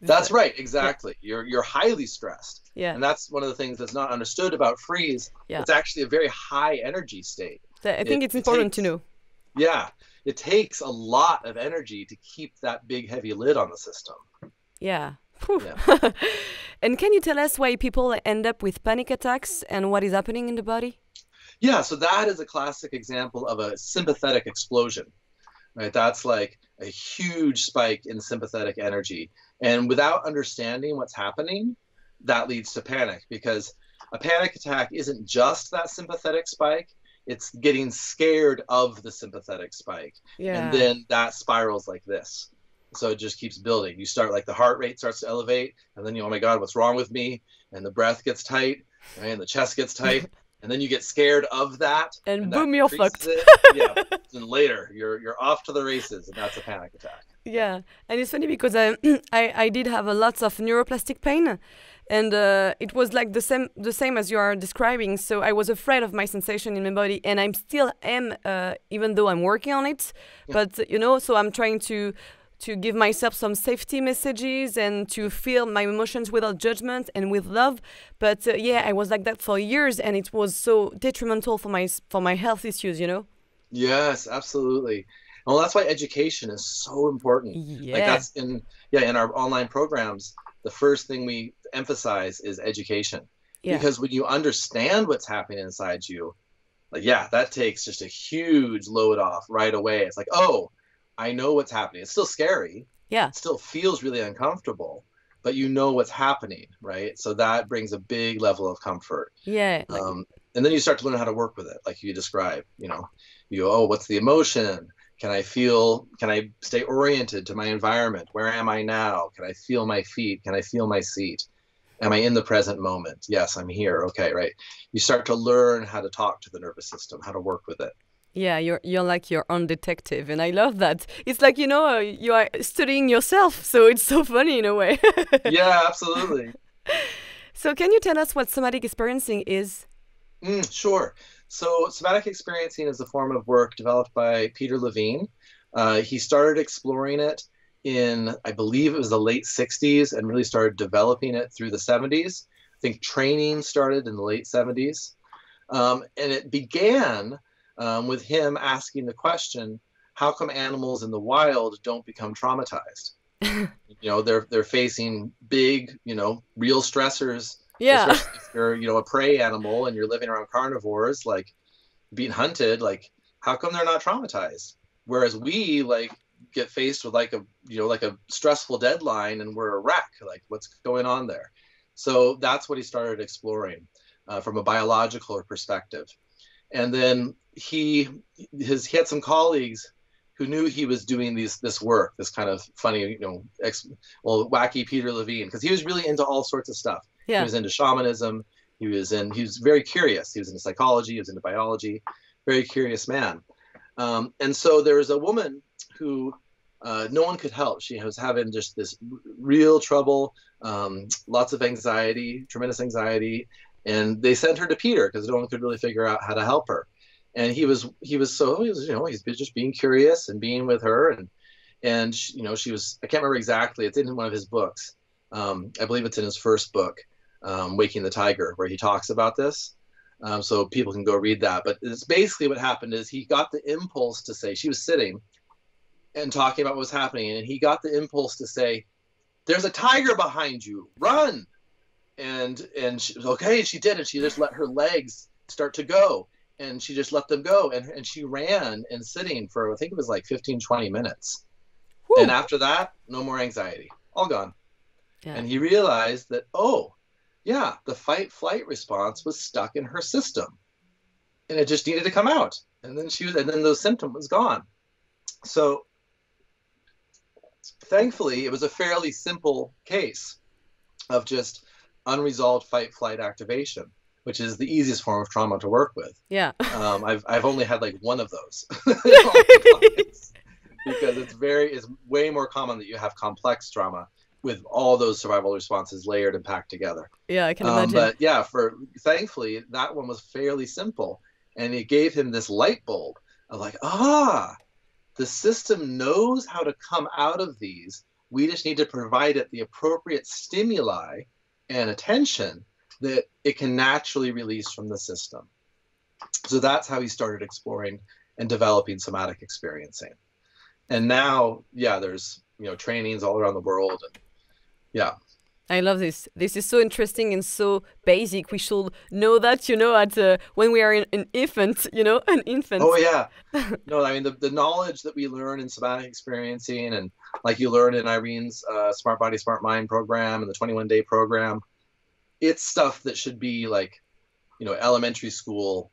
That's right, exactly. You're highly stressed. Yeah. And that's one of the things that's not understood about freeze. Yeah. It's actually a very high energy state. I think it's important to know. Yeah. It takes a lot of energy to keep that big heavy lid on the system. Yeah. Yeah. And can you tell us why people end up with panic attacks and what is happening in the body? Yeah, so that is a classic example of a sympathetic explosion, right? That's like a huge spike in sympathetic energy. And without understanding what's happening, that leads to panic, because a panic attack isn't just that sympathetic spike. It's getting scared of the sympathetic spike. Yeah. And then that spirals like this. So it just keeps building. You start, like, the heart rate starts to elevate, and then oh my God, what's wrong with me? And the breath gets tight, right? And the chest gets tight. And then you get scared of that, and boom, you're fucked. Yeah, and later you're off to the races, and that's a panic attack. Yeah, and it's funny because I did have a lots of neuroplastic pain, and it was like the same as you are describing. So I was afraid of my sensation in my body, and I'm still am, even though I'm working on it. Yeah. But so I'm trying to give myself some safety messages and to feel my emotions without judgment and with love. But I was like that for years, and it was so detrimental for my health issues, Yes, absolutely. Well, that's why education is so important. Yeah. Like that's in our online programs, the first thing we emphasize is education. Yeah. Because when you understand what's happening inside you, that takes just a huge load off right away. It's like, oh, I know what's happening. It's still scary. Yeah. It still feels really uncomfortable, but you know what's happening, right? So that brings a big level of comfort. Yeah. Like, And then you start to learn how to work with it, like you described. You go, oh, what's the emotion? Can I stay oriented to my environment? Where am I now? Can I feel my feet? Can I feel my seat? Am I in the present moment? Yes, I'm here. Okay, right. You start to learn how to talk to the nervous system, how to work with it. yeah, you're like your own detective, and I love that. It's like, you are studying yourself, so it's so funny in a way. Yeah, absolutely. So can you tell us what somatic experiencing is? Sure. So somatic experiencing is a form of work developed by Peter Levine. He started exploring it in, I believe it was the late 60s, and really started developing it through the 70s. I think training started in the late 70s. And it began with him asking the question, how come animals in the wild don't become traumatized? They're facing big, real stressors, Yeah. especially if you're, a prey animal and you're living around carnivores, like being hunted, like how come they're not traumatized? Whereas we like get faced with like a stressful deadline and we're a wreck, like what's going on there? So that's what he started exploring from a biological perspective. And then he had some colleagues who knew he was doing this work, this kind of funny, wacky Peter Levine, because he was really into all sorts of stuff. He Yeah. was into shamanism. He was very curious. He was into psychology. He was into biology. Very curious man. And so there was a woman who no one could help. She was having just this real trouble, lots of anxiety, tremendous anxiety. And they sent her to Peter because no one could really figure out how to help her. And he's just being curious and being with her. And she was, I can't remember exactly. It's in one of his books. I believe it's in his first book, Waking the Tiger, where he talks about this. So people can go read that. But it's basically what happened is he got the impulse to say, she was sitting and talking about what was happening. And he got the impulse to say, there's a tiger behind you, run. And she did. And she just let her legs start to go. And she just let them go. And she ran and sitting for, I think it was like 15, 20 minutes. Whew. And after that, no more anxiety, all gone. Yeah. And he realized that, oh, yeah, the fight-flight response was stuck in her system. And it just needed to come out. And then those symptoms was gone. So thankfully, it was a fairly simple case of just unresolved fight-flight activation, which is the easiest form of trauma to work with. Yeah. I've only had like one of those because it's way more common that you have complex trauma with all those survival responses layered and packed together. Yeah, I can imagine. But yeah, thankfully that one was fairly simple, and it gave him this light bulb of like, the system knows how to come out of these. We just need to provide it the appropriate stimuli and attention that it can naturally release from the system. So that's how he started exploring and developing somatic experiencing. And now, yeah, there's, trainings all around the world. And yeah. I love this. This is so interesting and so basic. We should know that, at when we are an infant, an infant. Oh, yeah. No, I mean, the knowledge that we learn in somatic experiencing, and like you learn in Irene's Smart Body, Smart Mind program and the 21-day program, it's stuff that should be like, elementary school,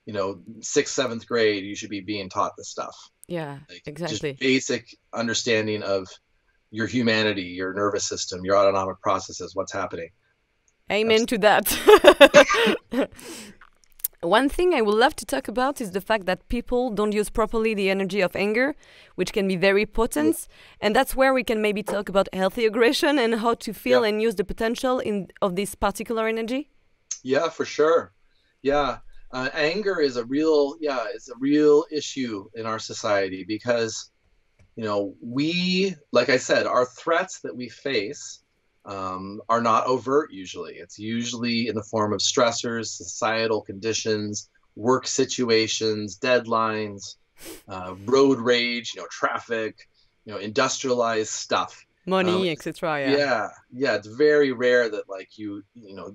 6th, 7th grade, you should be being taught this stuff. Yeah, like, exactly. Just basic understanding of your humanity, your nervous system, your autonomic processes, what's happening. Amen to that. One thing I would love to talk about is the fact that people don't use properly the energy of anger, which can be very potent. And that's where we can maybe talk about healthy aggression and how to feel and use the potential of this particular energy. Yeah, for sure. Yeah. Anger is a real issue in our society because, we, like I said, our threats that we face are not overt usually. It's usually in the form of stressors, societal conditions, work situations, deadlines, road rage, traffic, industrialized stuff. Money, etc. Yeah. It's very rare that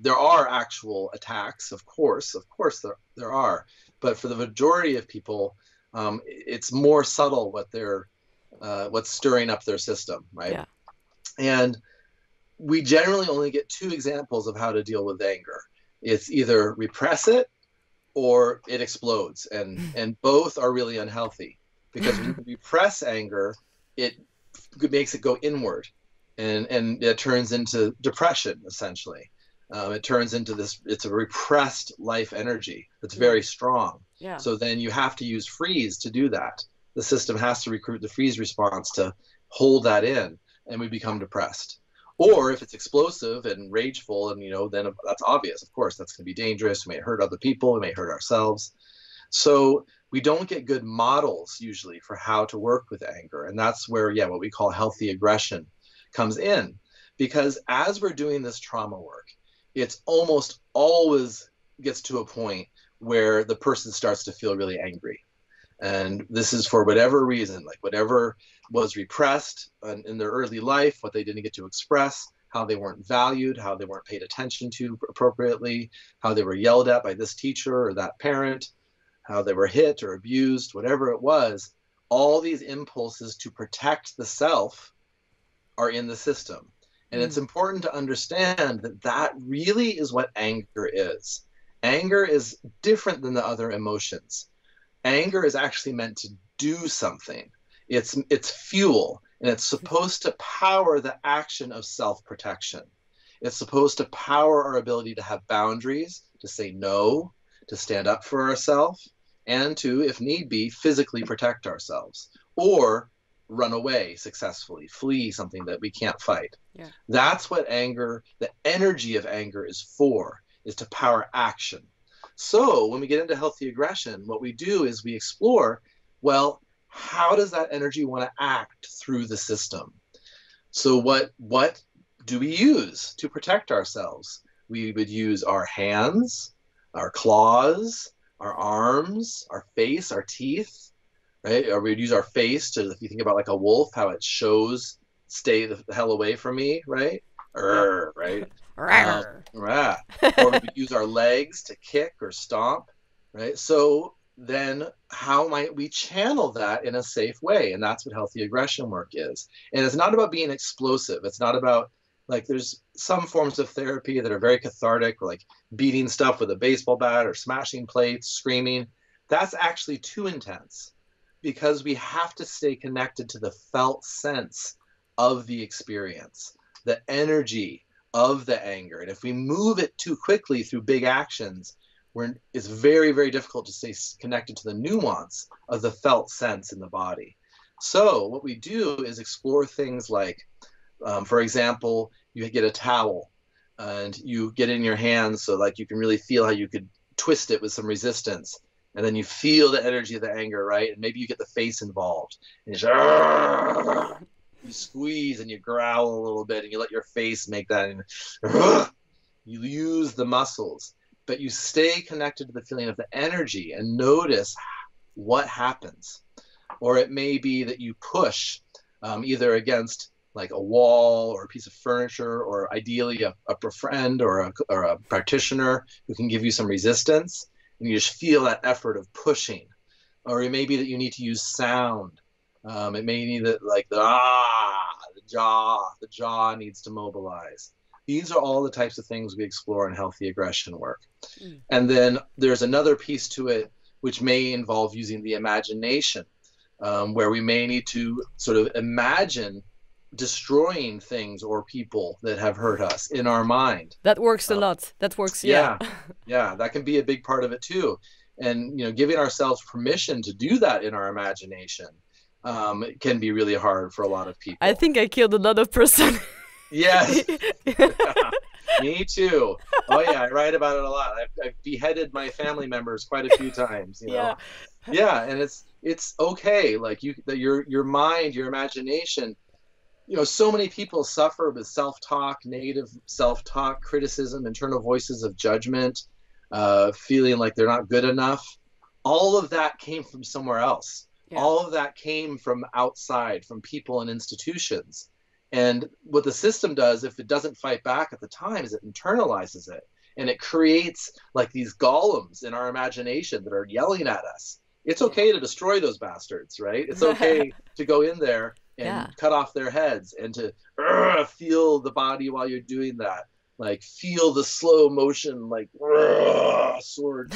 there are actual attacks. Of course there are, but for the majority of people, it's more subtle what they're what's stirring up their system, right? Yeah. And we generally only get two examples of how to deal with anger. It's either repress it or it explodes, and both are really unhealthy, because when you repress anger, it makes it go inward, and it turns into depression, essentially. It turns into this, it's a repressed life energy that's very strong. Yeah. So then you have to use freeze to do that. The system has to recruit the freeze response to hold that in, and we become depressed. Or if it's explosive and rageful, and then that's obvious. Of course, that's going to be dangerous. We may hurt other people. We may hurt ourselves. So we don't get good models usually for how to work with anger. And that's where, what we call healthy aggression comes in. Because as we're doing this trauma work, it's almost always gets to a point where the person starts to feel really angry. And this is for whatever reason, like whatever was repressed in their early life, what they didn't get to express, how they weren't valued, how they weren't paid attention to appropriately, how they were yelled at by this teacher or that parent, how they were hit or abused, whatever it was. All these impulses to protect the self are in the system. And it's important to understand that that really is what anger is. Anger is different than the other emotions. Anger is actually meant to do something. It's fuel, and it's supposed to power the action of self-protection. It's supposed to power our ability to have boundaries, to say no, to stand up for ourselves, and to, if need be, physically protect ourselves, or run away successfully, flee something that we can't fight. Yeah. That's what anger, the energy of anger is for, is to power action. So when we get into healthy aggression, what we do is we explore, well, how does that energy want to act through the system? So what do we use to protect ourselves? We would use our hands, our claws, our arms, our face, our teeth, right? Or we'd use our face to, if you think about like a wolf, how it shows, stay the hell away from me, right? Right? Or we would use our legs to kick or stomp, right? So then how might we channel that in a safe way? And that's what healthy aggression work is. And it's not about being explosive. It's not about, like, there's some forms of therapy that are very cathartic, or like beating stuff with a baseball bat or smashing plates, screaming. That's actually too intense, because we have to stay connected to the felt sense of the experience, the energy of the anger. And if we move it too quickly through big actions, it's very, very difficult to stay connected to the nuance of the felt sense in the body. So what we do is explore things like, for example, you get a towel and you get in your hands, so like you can really feel how you could twist it with some resistance. And then you feel the energy of the anger, right? And maybe you get the face involved. And you squeeze and you growl a little bit, and you let your face make that. And you use the muscles, but you stay connected to the feeling of the energy and notice what happens. Or it may be that you push either against like a wall or a piece of furniture, or ideally a friend or a practitioner who can give you some resistance. And you just feel that effort of pushing. Or it may be that you need to use sound. It may need that, like the jaw needs to mobilize. These are all the types of things we explore in healthy aggression work. And then there's another piece to it, which may involve using the imagination, where we may need to sort of imagine destroying things or people that have hurt us in our mind. That works a lot. That works, yeah. Yeah, that can be a big part of it too. And giving ourselves permission to do that in our imagination can be really hard for a lot of people. I think I killed another person. Yes. Me too. Oh yeah, I write about it a lot. I've beheaded my family members quite a few times. Yeah, and it's okay. Like your mind, your imagination. So many people suffer with self-talk, negative self-talk, criticism, internal voices of judgment, feeling like they're not good enough. All of that came from somewhere else. Yeah. All of that came from outside, from people and institutions. And what the system does, if it doesn't fight back at the time, is it internalizes it. And it creates like these golems in our imagination that are yelling at us. It's Yeah. okay to destroy those bastards, right? It's okay to go in there Yeah. and cut off their heads and to feel the body while you're doing that. Like feel the slow motion, like sword,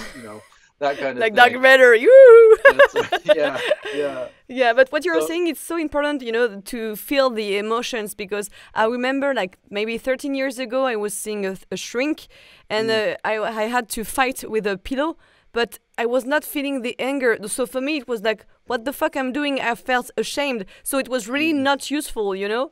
that kind of Like Dark thing. Vader. Yoo! That's right. Yeah, yeah. Yeah, but what you're So, saying, it's so important, to feel the emotions, because I remember like maybe 13 years ago, I was seeing a shrink, and mm, I had to fight with a pillow, but I was not feeling the anger. So for me, it was like, what the fuck I'm doing? I felt ashamed. So it was really mm, not useful, yeah,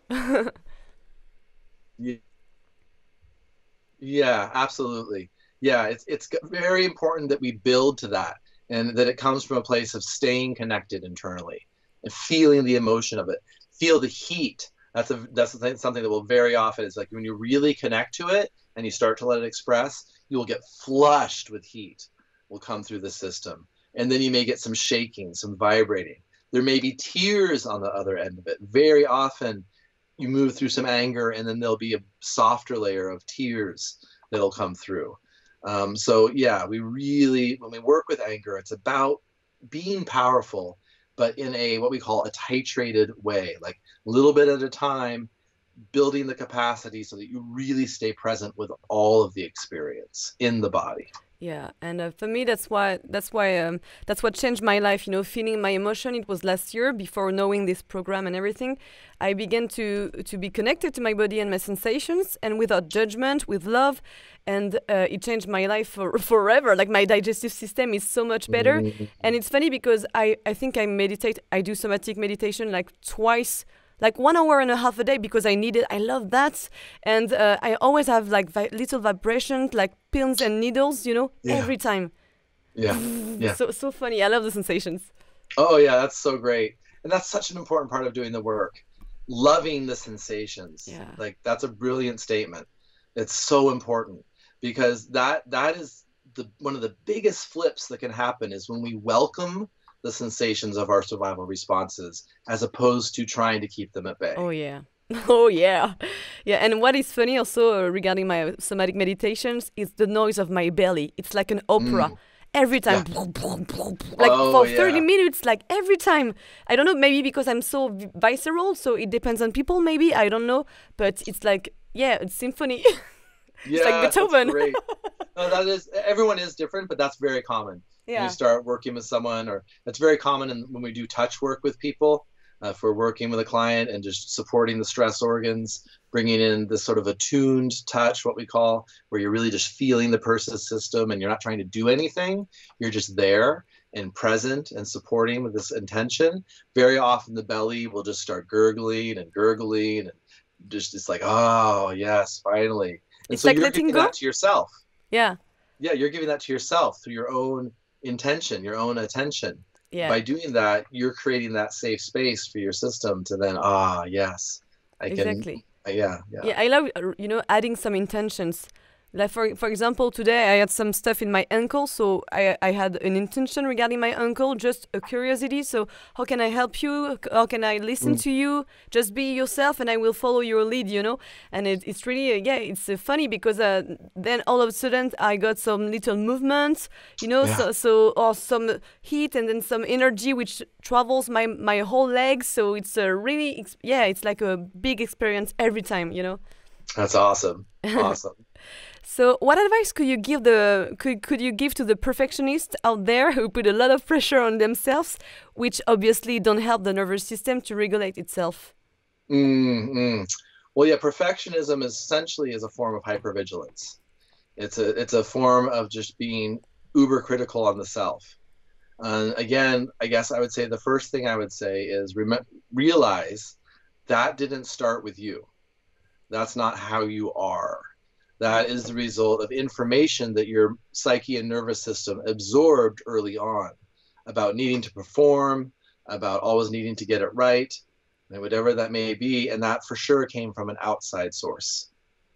yeah, absolutely. Yeah, it's very important that we build to that and that it comes from a place of staying connected internally and feeling the emotion of it. Feel the heat. Something that will very often is like when you really connect to it and you start to let it express, you will get flushed with heat will come through the system. And then you may get some shaking, some vibrating. There may be tears on the other end of it. Very often you move through some anger and then there'll be a softer layer of tears that'll come through. So yeah, when we work with anger, it's about being powerful, but in what we call a titrated way, like a little bit at a time, building the capacity so that you really stay present with all of the experience in the body. Yeah, and for me, that's what changed my life. Feeling my emotion. It was last year, before knowing this program and everything. I began to be connected to my body and my sensations, and without judgment, with love, and it changed my life forever. Like my digestive system is so much better, Mm, and it's funny because I think I meditate. I do somatic meditation like twice, like 1 hour and a half a day, because I need it. I love that. And I always have like little vibrations, like pins and needles, yeah, every time. yeah, yeah. So funny. I love the sensations. Oh yeah, that's so great. And that's such an important part of doing the work. Loving the sensations. Yeah. Like that's a brilliant statement. It's so important because that is the one of the biggest flips that can happen is when we welcome the sensations of our survival responses as opposed to trying to keep them at bay. Oh, yeah. Oh, yeah. Yeah. And what is funny also regarding my somatic meditations is the noise of my belly. It's like an opera. Mm, Every yeah. time, like Oh for 30 yeah. minutes, like every time. I don't know, maybe because I'm so visceral, so it depends on people, maybe. I don't know. But it's like, yeah, it's symphony. It's like Yes, that's Beethoven. great. No, that is everyone is different, but that's very common. When you Yeah. start working with someone, or it's very common when we do touch work with people, if we're working with a client and just supporting the stress organs, bringing in this sort of attuned touch, what we call, where you're really just feeling the person's system and you're not trying to do anything. You're just there and present and supporting with this intention. Very often the belly will just start gurgling and just it's like, oh yes, finally. And It's so like you're letting giving that go. to yourself. Yeah. Yeah, you're giving that to yourself through your own intention, your own attention. Yeah. By doing that, you're creating that safe space for your system to then, yes, I can, Exactly. yeah, yeah. Yeah, I love adding some intentions. Like for example, today I had some stuff in my ankle, so I had an intention regarding my ankle, just a curiosity. So how can I help you? How can I listen Mm, to you? Just be yourself, and I will follow your lead. And it's really yeah, it's funny because then all of a sudden I got some little movements, yeah, or some heat and then some energy which travels my whole legs. So it's a really yeah, it's like a big experience every time. that's awesome. Awesome. So, what advice could you give to the perfectionists out there who put a lot of pressure on themselves, which obviously don't help the nervous system to regulate itself? Mm-hmm. Well, yeah, perfectionism essentially is a form of hypervigilance. It's a form of just being uber critical on the self. And again, I guess I would say the first thing I would say is realize that didn't start with you. That's not how you are. That is the result of information that your psyche and nervous system absorbed early on about needing to perform, about always needing to get it right, and whatever that may be. And that for sure came from an outside source.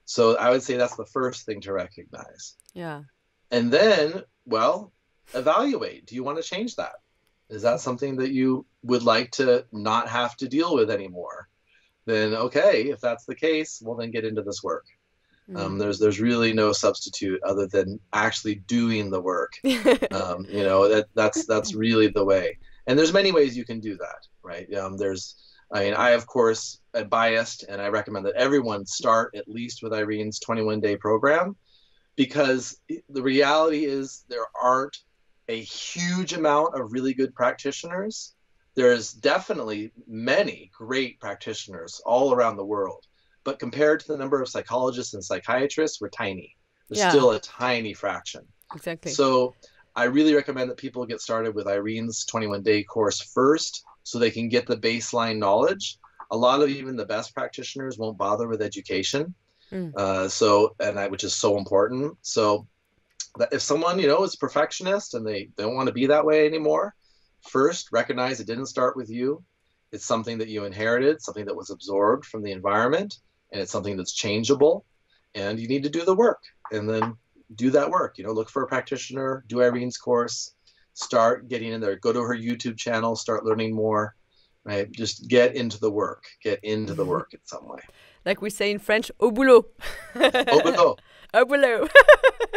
So I would say that's the first thing to recognize. Yeah. And then, well, evaluate. Do you want to change that? Is that something that you would like to not have to deal with anymore? Then, okay, if that's the case, well, then get into this work. There's really no substitute other than actually doing the work. That's really the way. And there's many ways you can do that, right? I of course am biased, and I recommend that everyone start at least with Irene's 21-day program, because the reality is there aren't a huge amount of really good practitioners. There's definitely many great practitioners all around the world, but compared to the number of psychologists and psychiatrists, we're tiny. There's still a tiny fraction. Exactly. So I really recommend that people get started with Irene's 21-day course first, so they can get the baseline knowledge. A lot of even the best practitioners won't bother with education, which is so important. So that if someone, is a perfectionist and they don't want to be that way anymore, first recognize it didn't start with you. It's something that you inherited, something that was absorbed from the environment, and it's something that's changeable, and you need to do the work, and then do that work. Look for a practitioner, do Irene's course, start getting in there, go to her YouTube channel, start learning more, right? Just get into the work in some way. Like we say in French, au boulot. Au boulot. Au boulot.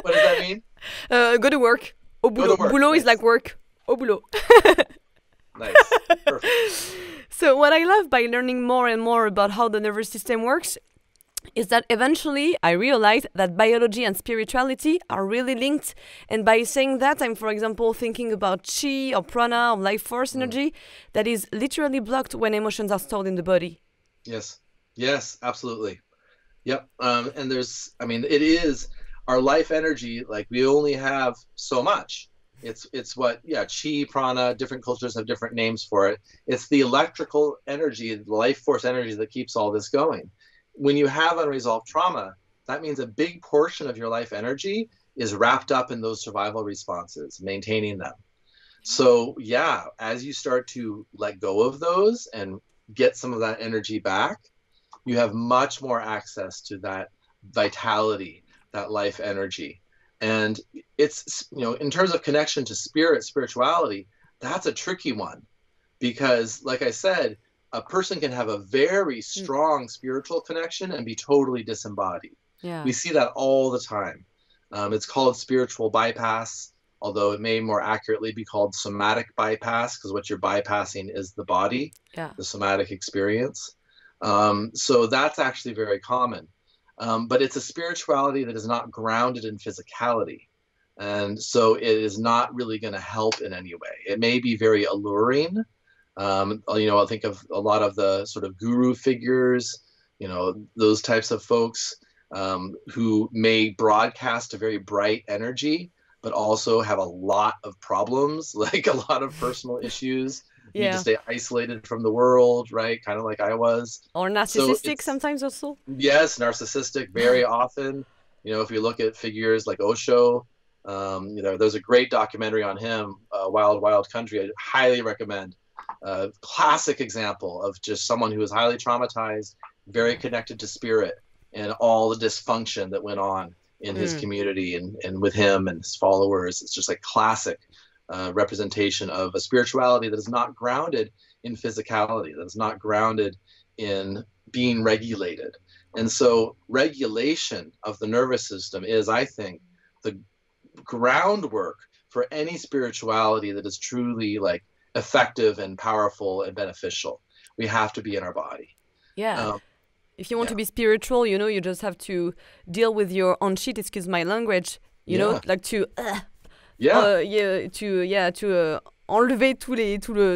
What does that mean? Go to work. Au boulot. Boulot Nice. is like work. Au boulot. Nice. Perfect. So what I love by learning more and more about how the nervous system works is that eventually I realized that biology and spirituality are really linked. And by saying that, I'm, for example, thinking about chi or prana or life force energy that is literally blocked when emotions are stored in the body. Yes, absolutely. Yep. And it is our life energy. Like, we only have so much. It's what, chi, prana, different cultures have different names for it. It's the electrical energy, the life force energy that keeps all this going. When you have unresolved trauma, that means a big portion of your life energy is wrapped up in those survival responses, maintaining them. So as you start to let go of those and get some of that energy back, you have much more access to that vitality, that life energy. And it's, in terms of connection to spirituality, that's a tricky one, because like I said, a person can have a very strong spiritual connection and be totally disembodied. Yeah. We see that all the time. It's called spiritual bypass, although it may more accurately be called somatic bypass, because what you're bypassing is the body, the somatic experience. So that's actually very common. But it's a spirituality that is not grounded in physicality. And so it is not really going to help in any way. It may be very alluring. I think of a lot of the sort of guru figures, those types of folks who may broadcast a very bright energy, but also have a lot of problems, like a lot of personal issues. You need to stay isolated from the world, right? Kind of like I was. Or narcissistic sometimes also. Yes, narcissistic very often. If you look at figures like Osho, there's a great documentary on him, Wild Wild Country. I highly recommend. Classic example of just someone who was highly traumatized, very connected to spirit, and all the dysfunction that went on in his community and with him and his followers. It's just like classic representation of a spirituality that is not grounded in physicality, that is not grounded in being regulated. And so regulation of the nervous system is, I think, the groundwork for any spirituality that is truly like effective and powerful and beneficial. We have to be in our body. If you want to be spiritual, you just have to deal with your own shit, excuse my language, like to enlever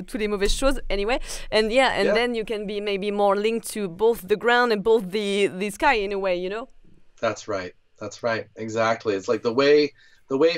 tous les mauvaises choses anyway, and then you can be maybe more linked to both the ground and both the sky in a way, That's right, exactly. It's like the way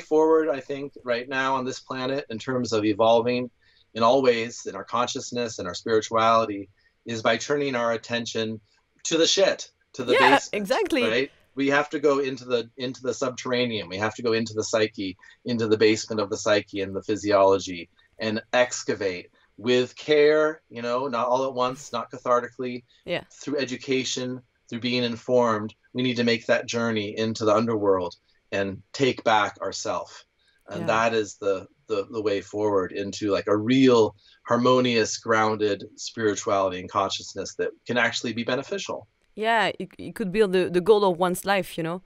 forward, I think, right now on this planet in terms of evolving in all ways in our consciousness and our spirituality is by turning our attention to the shit, to the basement, exactly, right? We have to go into the subterranean. We have to go into the psyche, into the basement of the psyche and the physiology, and excavate with care, not all at once, not cathartically, through education, through being informed. We need to make that journey into the underworld and take back ourself. And that is the way forward into like a real harmonious, grounded spirituality and consciousness that can actually be beneficial. Yeah, it could be the goal of one's life, you know.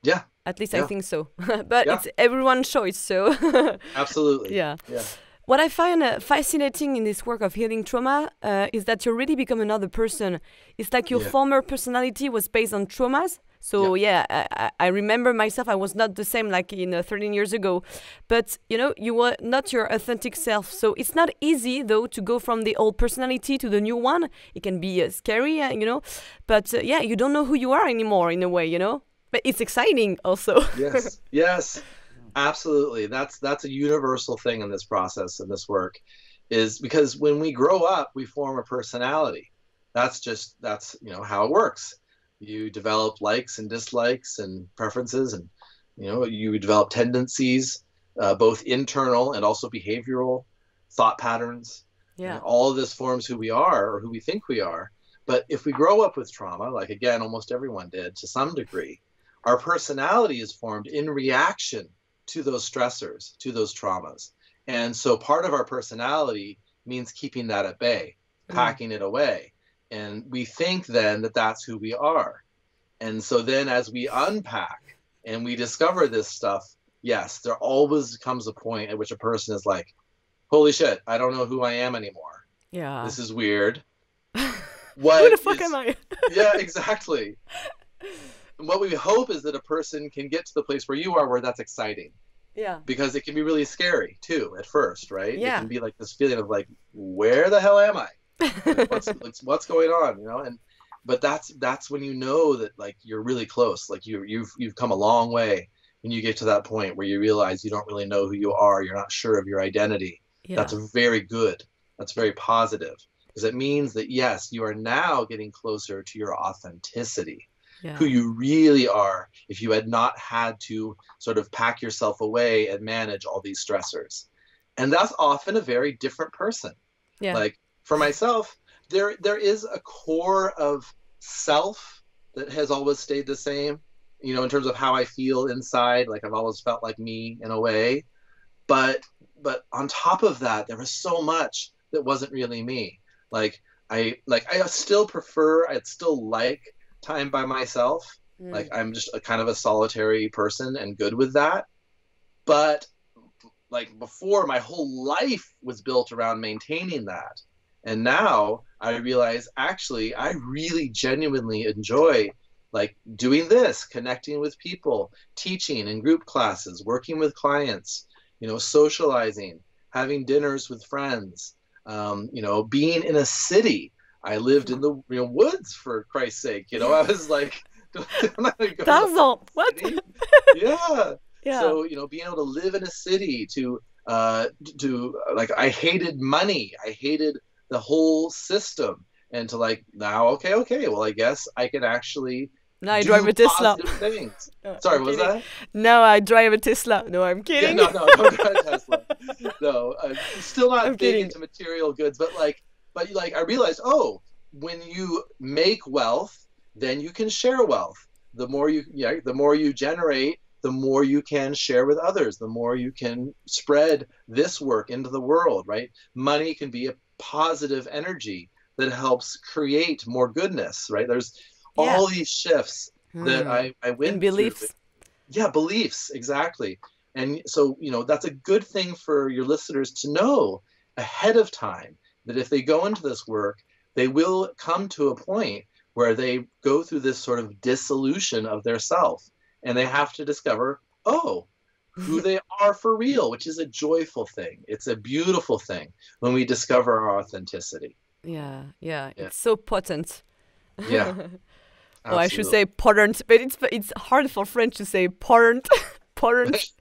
Yeah, At least I yeah, think so. But yeah, it's everyone's choice, so absolutely. yeah. Yeah, What I find fascinating in this work of healing trauma is that you really become another person. It's like your yeah, former personality was based on traumas. yeah. So yeah, I remember myself. I was not the same like in 13 years ago, but you know, you were not your authentic self. So it's not easy though to go from the old personality to the new one. It can be scary, you know, but yeah, you don't know who you are anymore in a way, you know. But it's exciting also. Yes, yes, absolutely. That's a universal thing in this process, in this work, is because when we grow up, we form a personality. That's how it works. You develop likes and dislikes and preferences, and you develop tendencies, both internal and also behavioral thought patterns. Yeah. All of this forms who we are or who we think we are. But if we grow up with trauma, like again, almost everyone did to some degree, our personality is formed in reaction to those stressors, to those traumas. And so part of our personality means keeping that at bay, packing it away. And we think then that that's who we are. And so then as we unpack and we discover this stuff, yes, there always comes a point at which a person is like, holy shit, I don't know who I am anymore. Yeah. This is weird. Who the fuck am I? Yeah, exactly. What we hope is that a person can get to the place where you are, where that's exciting. Yeah. Because it can be really scary too at first, right? Yeah. It can be like this feeling of like, where the hell am I? Like, what's going on? But that's when you know that like you're really close. Like you've come a long way when you get to that point where you realize you don't really know who you are. You're not sure of your identity. Yeah. That's very good. That's very positive, because it means that yes, you are now getting closer to your authenticity. Yeah. Who you really are, if you had not had to sort of pack yourself away and manage all these stressors. And that's often a very different person. Yeah. Like for myself, there is a core of self that has always stayed the same, in terms of how I feel inside. Like I've always felt like me in a way. But on top of that, there was so much that wasn't really me. I still prefer, I'd still like time by myself. Like I'm just a kind of a solitary person and good with that. But like before, my whole life was built around maintaining that. And now I realize actually I really genuinely enjoy like doing this, connecting with people, teaching in group classes, working with clients, socializing, having dinners with friends, being in a city. I lived in the woods, for Christ's sake. I was like, I'm not gonna go Tarzan, what? Yeah. Yeah. So, being able to live in a city, to like, I hated money. I hated the whole system. And to like, now, okay, well, I guess I can actually now I drive a Tesla. Things. No, Sorry, I'm what was kidding. that? Now I drive a Tesla. No, I'm kidding. Yeah, no, don't drive a Tesla. No, I'm still not I'm big kidding. into material goods, but I realized, when you make wealth, then you can share wealth. The more you generate, the more you can share with others, the more you can spread this work into the world, right? Money can be a positive energy that helps create more goodness, right? There's all these shifts that I went in beliefs. through. Yeah, beliefs, exactly. And so, that's a good thing for your listeners to know ahead of time, that if they go into this work, they will come to a point where they go through this sort of dissolution of their self, and they have to discover, who they are for real, which is a joyful thing. It's a beautiful thing when we discover our authenticity. Yeah. It's so potent. Yeah. Well, I should say potent, but it's hard for French to say potent. Potent.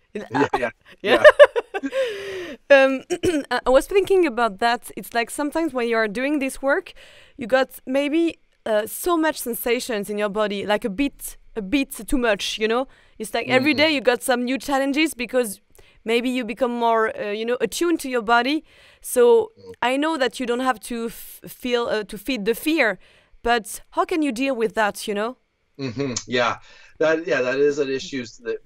Yeah. I was thinking about that. It's like sometimes when you are doing this work, you got maybe so much sensations in your body, like a bit too much. It's like every day you got some new challenges because maybe you become more, attuned to your body. So I know that you don't have to feed the fear, but how can you deal with that? Mm-hmm. Yeah, that is an issue that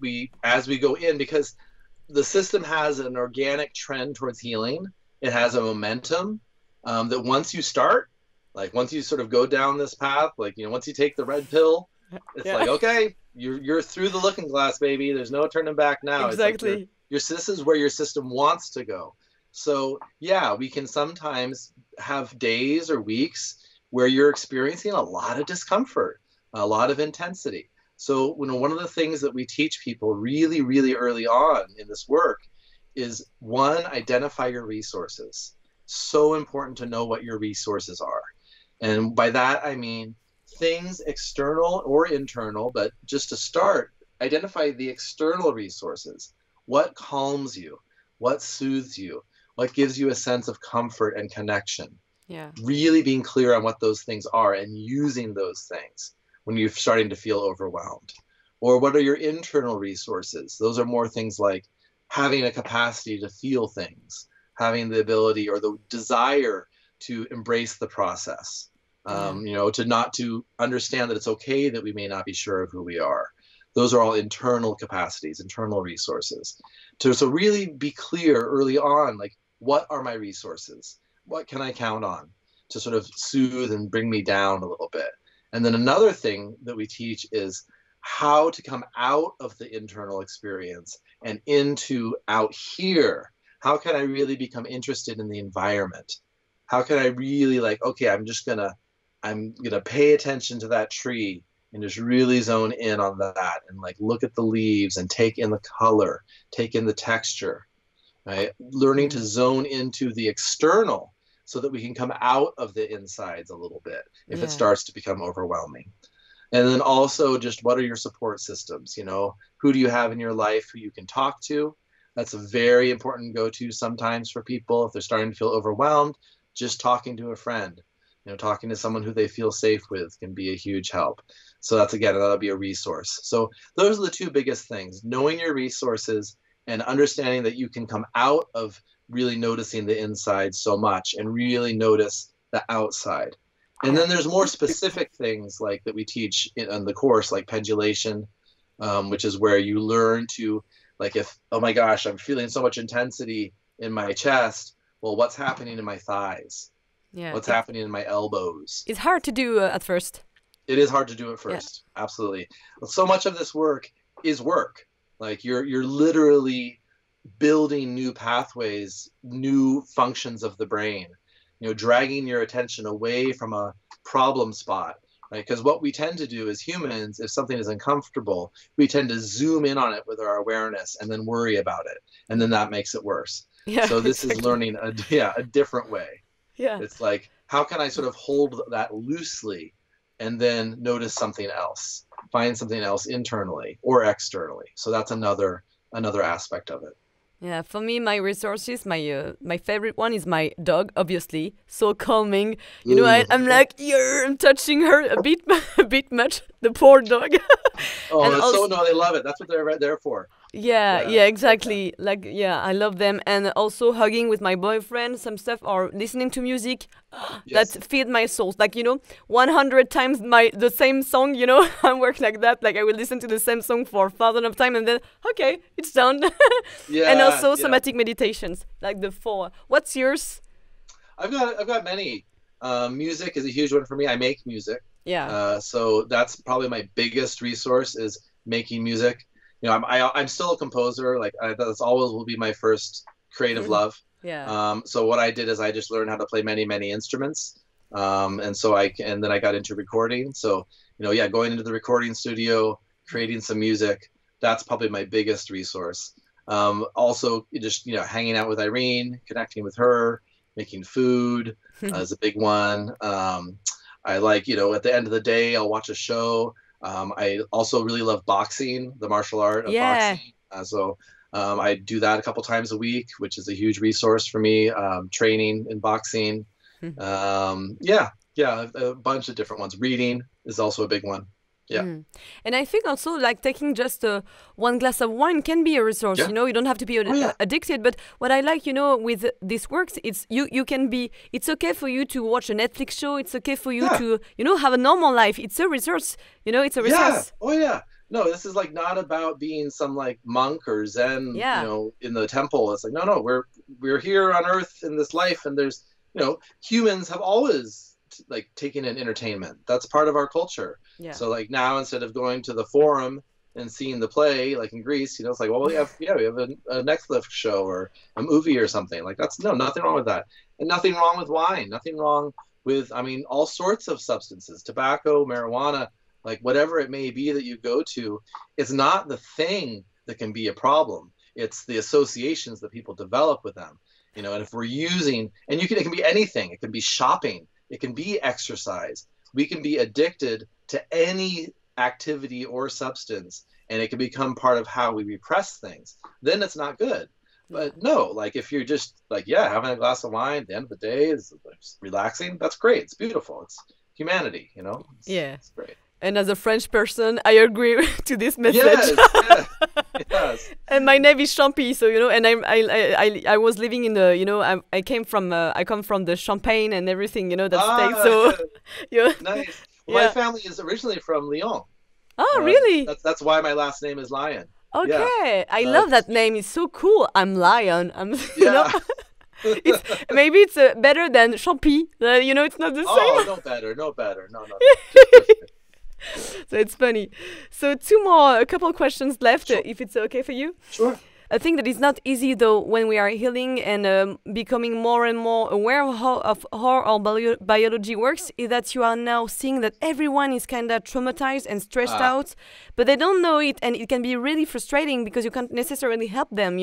as we go in, because the system has an organic trend towards healing. It has a momentum that once you start, Like once you sort of go down this path, like, once you take the red pill, it's Yeah. like, okay, you're through the looking glass, baby. There's no turning back now. It's like Exactly. this is where your system wants to go. So yeah, we can sometimes have days or weeks where you're experiencing a lot of discomfort, a lot of intensity. So, one of the things that we teach people really, really early on in this work is, one, identify your resources. So important to know what your resources are. And by that, I mean things external or internal, but just to start, identify the external resources. What calms you? What soothes you? What gives you a sense of comfort and connection? Yeah. Really being clear on what those things are and using those things when you're starting to feel overwhelmed. Or what are your internal resources? Those are more things like having a capacity to feel things, having the ability or the desire to embrace the process, Yeah. to understand that it's okay that we may not be sure of who we are. Those are all internal capacities, internal resources. So really be clear early on, like, what are my resources? What can I count on to sort of soothe and bring me down a little bit? And then another thing that we teach is how to come out of the internal experience and into out here. How can I really become interested in the environment? How can I really, like, okay, I'm gonna pay attention to that tree and just really zone in on that and like look at the leaves and take in the color, take in the texture, right? Learning to Mm. zone into the external so that we can come out of the insides a little bit if it Yeah. starts to become overwhelming. And then also just what are your support systems? Who do you have in your life who you can talk to? That's a very important go-to sometimes for people if they're starting to feel overwhelmed. Just talking to a friend, talking to someone who they feel safe with can be a huge help. So that'll be a resource. So those are the two biggest things: knowing your resources and understanding that you can come out of really noticing the inside so much and really notice the outside. And Yeah. then there's more specific things like that we teach in the course, like pendulation, which is where you learn to, like, if, oh my gosh, I'm feeling so much intensity in my chest, well, what's happening in my thighs? Yeah. What's happening in my elbows? It's hard to do at first. It is hard to do at Yeah. first. Absolutely. So much of this work is work. Like you're literally building new pathways, new functions of the brain, dragging your attention away from a problem spot, right? Because what we tend to do as humans, if something is uncomfortable, we tend to zoom in on it with our awareness and then worry about it. And then that makes it worse. Yeah. So this is Exactly. learning a different way. Yeah. It's like, how can I sort of hold that loosely and then notice something else, find something else internally or externally? So that's another aspect of it. Yeah, for me, my resources, my favorite one is my dog. Obviously, so calming. I'm like, yeah, I'm touching her a bit, a bit much. The poor dog. Oh, And also, no, they love it. That's what they're right there for. yeah, Yeah, yeah, love that. exactly. Like, yeah, I love them, and also hugging with my boyfriend, some stuff, or listening to music that Yes. feed my soul. Like 100 times the same song. I work like that. Like I will listen to the same song for thousands of time, and then okay, it's done. And Yeah, also yeah. somatic meditations, like the four. What's yours? I've got many. Music is a huge one for me. I make music. Yeah. So that's probably my biggest resource is making music. I'm still a composer. Like that's always will be my first creative love. Yeah. So what I did is I just learned how to play many, many instruments. And then I got into recording. So, yeah, going into the recording studio, creating some music, that's probably my biggest resource. Also just, hanging out with Irene, connecting with her, making food is a big one. I like, at the end of the day, I'll watch a show. I also really love boxing, the martial art of Yeah. boxing. I do that a couple times a week, which is a huge resource for me. Training in boxing. Yeah, a bunch of different ones. Reading is also a big one. Yeah. And I think also like taking just one glass of wine can be a resource. Yeah. You don't have to be Oh, yeah. addicted. But what I like, with this works, it's you can be. It's okay for you to watch a Netflix show. It's okay for you Yeah. to have a normal life. It's a resource. It's a Yeah. resource. Oh, yeah. No, this is like not about being some like monk or Zen, Yeah. in the temple. It's like, no, we're here on Earth in this life, and there's, humans have always like taking in entertainment. That's part of our culture. Yeah. So like now, instead of going to the forum and seeing the play, like in Greece, it's like, well, we have a Netflix show or a movie or something. Like that's nothing wrong with that, and nothing wrong with wine, nothing wrong with, I mean, all sorts of substances, tobacco, marijuana, like whatever it may be that you go to. It's not the thing that can be a problem. It's the associations that people develop with them. And if we're using, and it can be anything. It can be shopping. It can be exercise. We can be addicted to any activity or substance, and it can become part of how we repress things. Then it's not good. But no, like if you're just like, yeah, having a glass of wine at the end of the day is relaxing, that's great. It's beautiful. It's humanity, It's great. And as a French person, I agree to this message. Yes, yes. And my name is Champy, so and I was living in the I come from the Champagne and everything, that state. So nice. Yeah. My family is originally from Lyon. Oh, really? That's why my last name is Lyon. Okay, I love that name. It's so cool. I'm Lyon. Yeah. Maybe it's better than Champy. It's not the same. Oh, no better. No. So it's funny. So a couple couple left, sure. If it's okay for you. Sure. I think that it's not easy though when we are healing and becoming more and more aware of how our biology works, is that you are now seeing that everyone is kind of traumatized and stressed out, but they don't know it, and it can be really frustrating because you can't necessarily help them,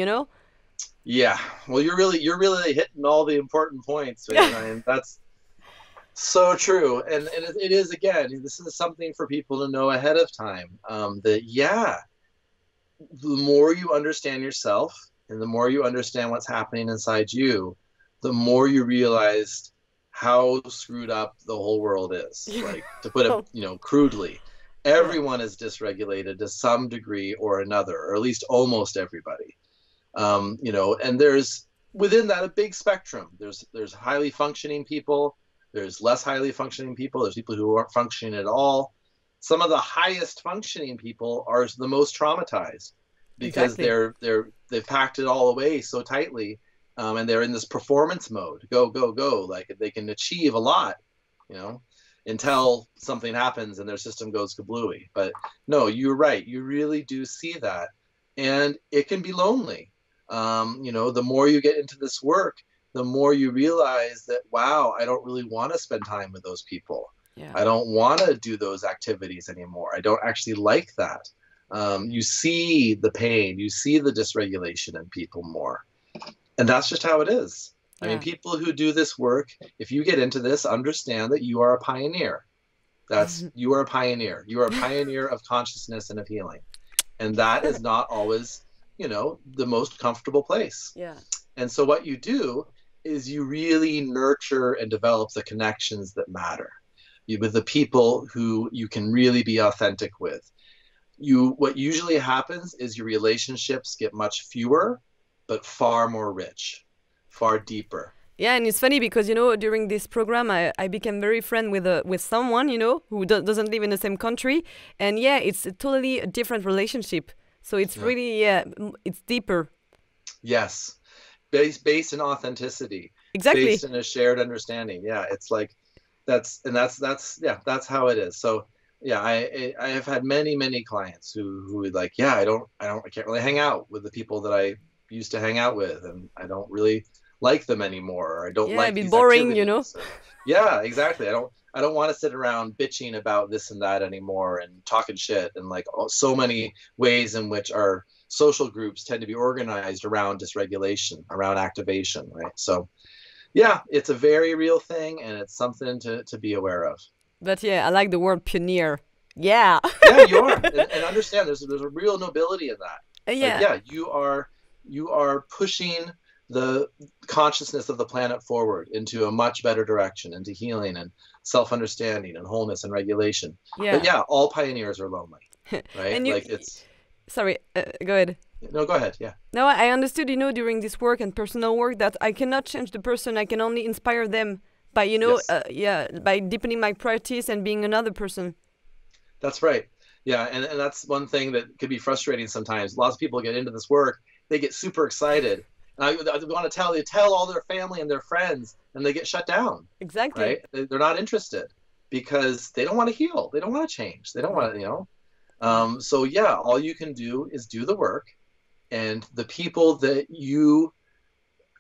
Yeah. Well, you're really hitting all the important points, Ryan. That's so true. And it is, again, this is something for people to know ahead of time, that the more you understand yourself and the more you understand what's happening inside you, the more you realize how screwed up the whole world is. Like, to put it, crudely, everyone is dysregulated to some degree or another, or at least almost everybody. And there's within that a big spectrum. There's highly functioning people. There's less highly functioning people. There's people who aren't functioning at all. Some of the highest functioning people are the most traumatized because they've packed it all away so tightly, and they're in this performance mode. Go, go, go. Like they can achieve a lot, until something happens and their system goes kablooey. But no, you're right. You really do see that, and it can be lonely. The more you get into this work, the more you realize that, wow, I don't really want to spend time with those people. Yeah. I don't want to do those activities anymore. I don't actually like that. You see the pain, you see the dysregulation in people more. And that's just how it is. Yeah. I mean, people who do this work, if you get into this, understand that you are a pioneer. You are a pioneer. You are a pioneer of consciousness and of healing. And that is not always, the most comfortable place. Yeah. And so what you do is you really nurture and develop the connections that matter. With the people who you can really be authentic with. What usually happens is your relationships get much fewer, but far more rich, far deeper. Yeah, and it's funny because, during this program, I became very friend with someone, who doesn't live in the same country. And yeah, it's a totally different relationship. So it's really, it's deeper. Yes. Based in authenticity. Exactly. Based in a shared understanding. Yeah, it's like, that's how it is. So yeah, I have had many clients who like, I can't really hang out with the people that I used to hang out with, and I don't really like them anymore, or I don't like it'd be these boring, activities. Yeah, exactly. I don't want to sit around bitching about this and that anymore and talking shit, and like so many ways in which our social groups tend to be organized around dysregulation, around activation, right? So yeah, it's a very real thing, and it's something to be aware of. But yeah, I like the word pioneer. Yeah. Yeah, you are, and understand there's a real nobility in that. Yeah. Like, you are pushing the consciousness of the planet forward into a much better direction, into healing and self-understanding and wholeness and regulation. Yeah. But yeah, all pioneers are lonely, right? And it's. Sorry, go ahead. No, go ahead. Yeah. No, I understood, during this work and personal work that I cannot change the person. I can only inspire them by, by deepening my practice and being another person. That's right. Yeah, and that's one thing that could be frustrating sometimes. Lots of people get into this work, they get super excited, They want to tell all their family and their friends, and they get shut down, Exactly. right? They're not interested because they don't want to heal. They don't want to change. They don't want to, you know. Yeah. So yeah, all you can do is do the work, and the people that you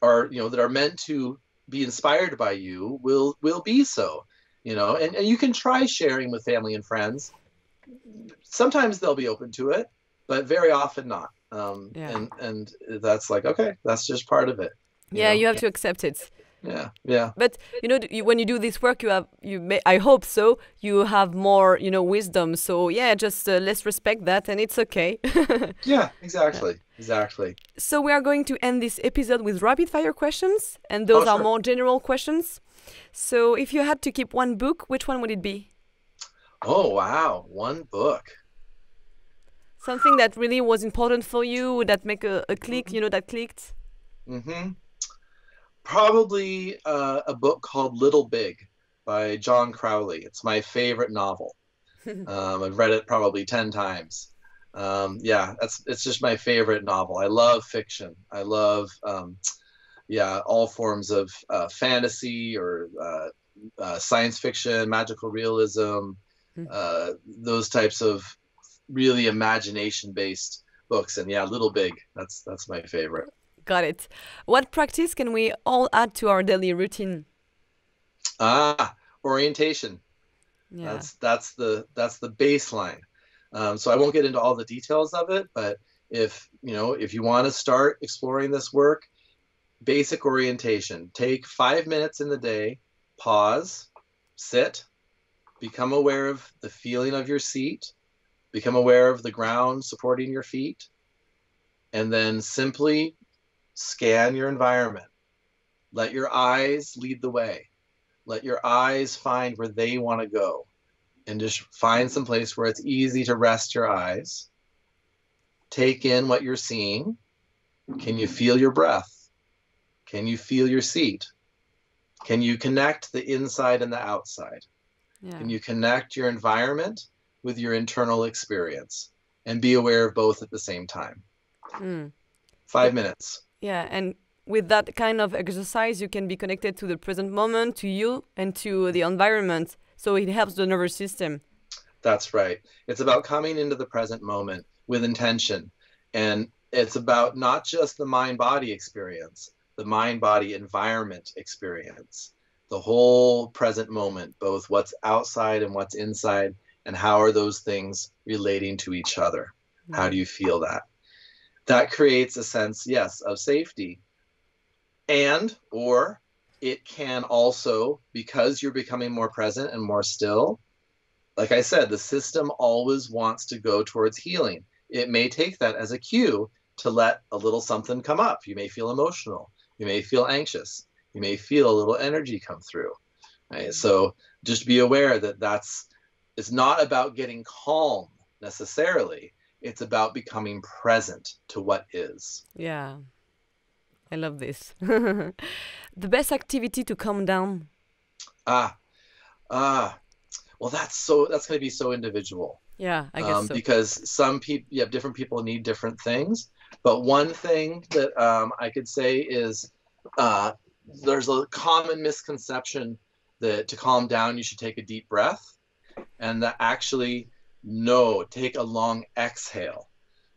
are, you know, that are meant to be inspired by you will be so, you know. And you can try sharing with family and friends. Sometimes they'll be open to it, but very often not. Yeah. And that's like, okay, that's just part of it, you Yeah, know. you have to accept it. Yeah, yeah. But you know, when you do this work, you may, I hope so. You have more, you know, wisdom. So yeah, just let's respect that, and it's okay. Yeah, Yeah. exactly. Exactly. So we are going to end this episode with rapid fire questions, and Oh, those are sure. more general questions. So if you had to keep one book, which one would it be? Oh, wow. One book. Something that really was important for you, that make a click, you know, that clicked. Mm-hmm. Probably a book called Little Big by John Crowley. It's my favorite novel. I've read it probably 10 times. Yeah, it's just my favorite novel. I love fiction. I love yeah, all forms of fantasy or science fiction, magical realism, those types of really imagination-based books. And yeah, Little Big. That's my favorite. Got it. What practice can we all add to our daily routine? Ah, orientation. Yeah. That's the baseline. So I won't get into all the details of it, but if you know if you want to start exploring this work, basic orientation. Take 5 minutes in the day, pause, sit, become aware of the feeling of your seat, become aware of the ground supporting your feet, and then simply scan your environment. Let your eyes lead the way. Let your eyes find where they want to go, and just find some place where it's easy to rest your eyes. Take in what you're seeing. Can you feel your breath? Can you feel your seat? Can you connect the inside and the outside? Yeah. Can you connect your environment with your internal experience and be aware of both at the same time? Mm. 5 minutes. Yeah, and with that kind of exercise, you can be connected to the present moment, to you, and to the environment. So it helps the nervous system. That's right. It's about coming into the present moment with intention. And it's about not just the mind body experience, the mind body environment experience, the whole present moment, both what's outside and what's inside, and how are those things relating to each other? How do Mm. you feel that? That creates a sense, yes, of safety. And, or it can also, because you're becoming more present and more still, like I said, the system always wants to go towards healing. It may take that as a cue to let a little something come up. You may feel emotional. You may feel anxious. You may feel a little energy come through. Right? So just be aware that it's not about getting calm necessarily. It's about becoming present to what is. Yeah, I love this. The best activity to calm down. Ah, ah. Well, that's going to be so individual. Yeah, I guess so. Because some people, yeah, different people need different things. But one thing that I could say is uh, there's a common misconception that to calm down, you should take a deep breath. And that actually, no, take a long exhale.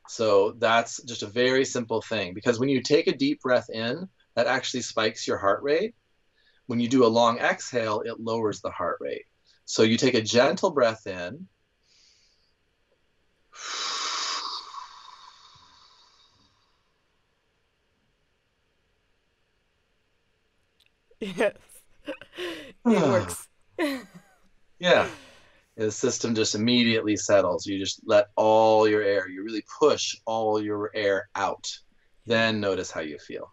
So that's just a very simple thing. Because when you take a deep breath in, that actually spikes your heart rate. When you do a long exhale, it lowers the heart rate. So you take a gentle breath in. Yes, it works. Yeah. And the system just immediately settles. You just let all your air, you really push all your air out. Yeah. Then notice how you feel.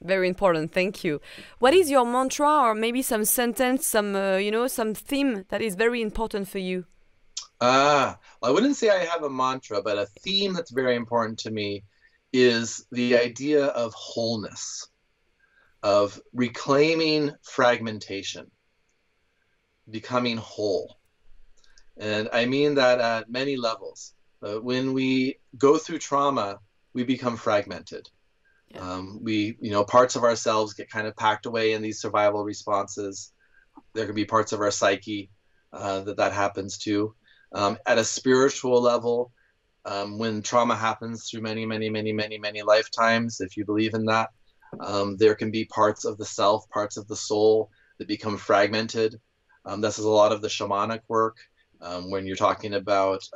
Very important. Thank you. What is your mantra, or maybe some sentence, some some theme that is very important for you? Well, I wouldn't say I have a mantra, but a theme that's very important to me is the idea of wholeness, of reclaiming fragmentation, becoming whole. And I mean that at many levels. When we go through trauma, we become fragmented. Yeah. Parts of ourselves get kind of packed away in these survival responses. There can be parts of our psyche that happens to. At a spiritual level, when trauma happens through many, many, many, many, many lifetimes, if you believe in that, there can be parts of the self, parts of the soul that become fragmented. This is a lot of the shamanic work when you're talking about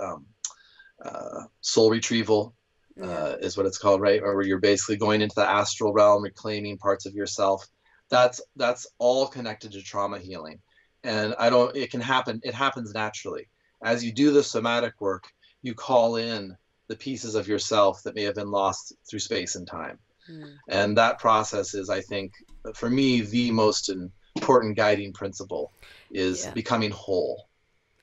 soul retrieval, is what it's called, right? Or where you're basically going into the astral realm, reclaiming parts of yourself. That's all connected to trauma healing. And it can happen. It happens naturally. As you do the somatic work, you call in the pieces of yourself that may have been lost through space and time. And that process is, I think, for me, the most important guiding principle is becoming whole.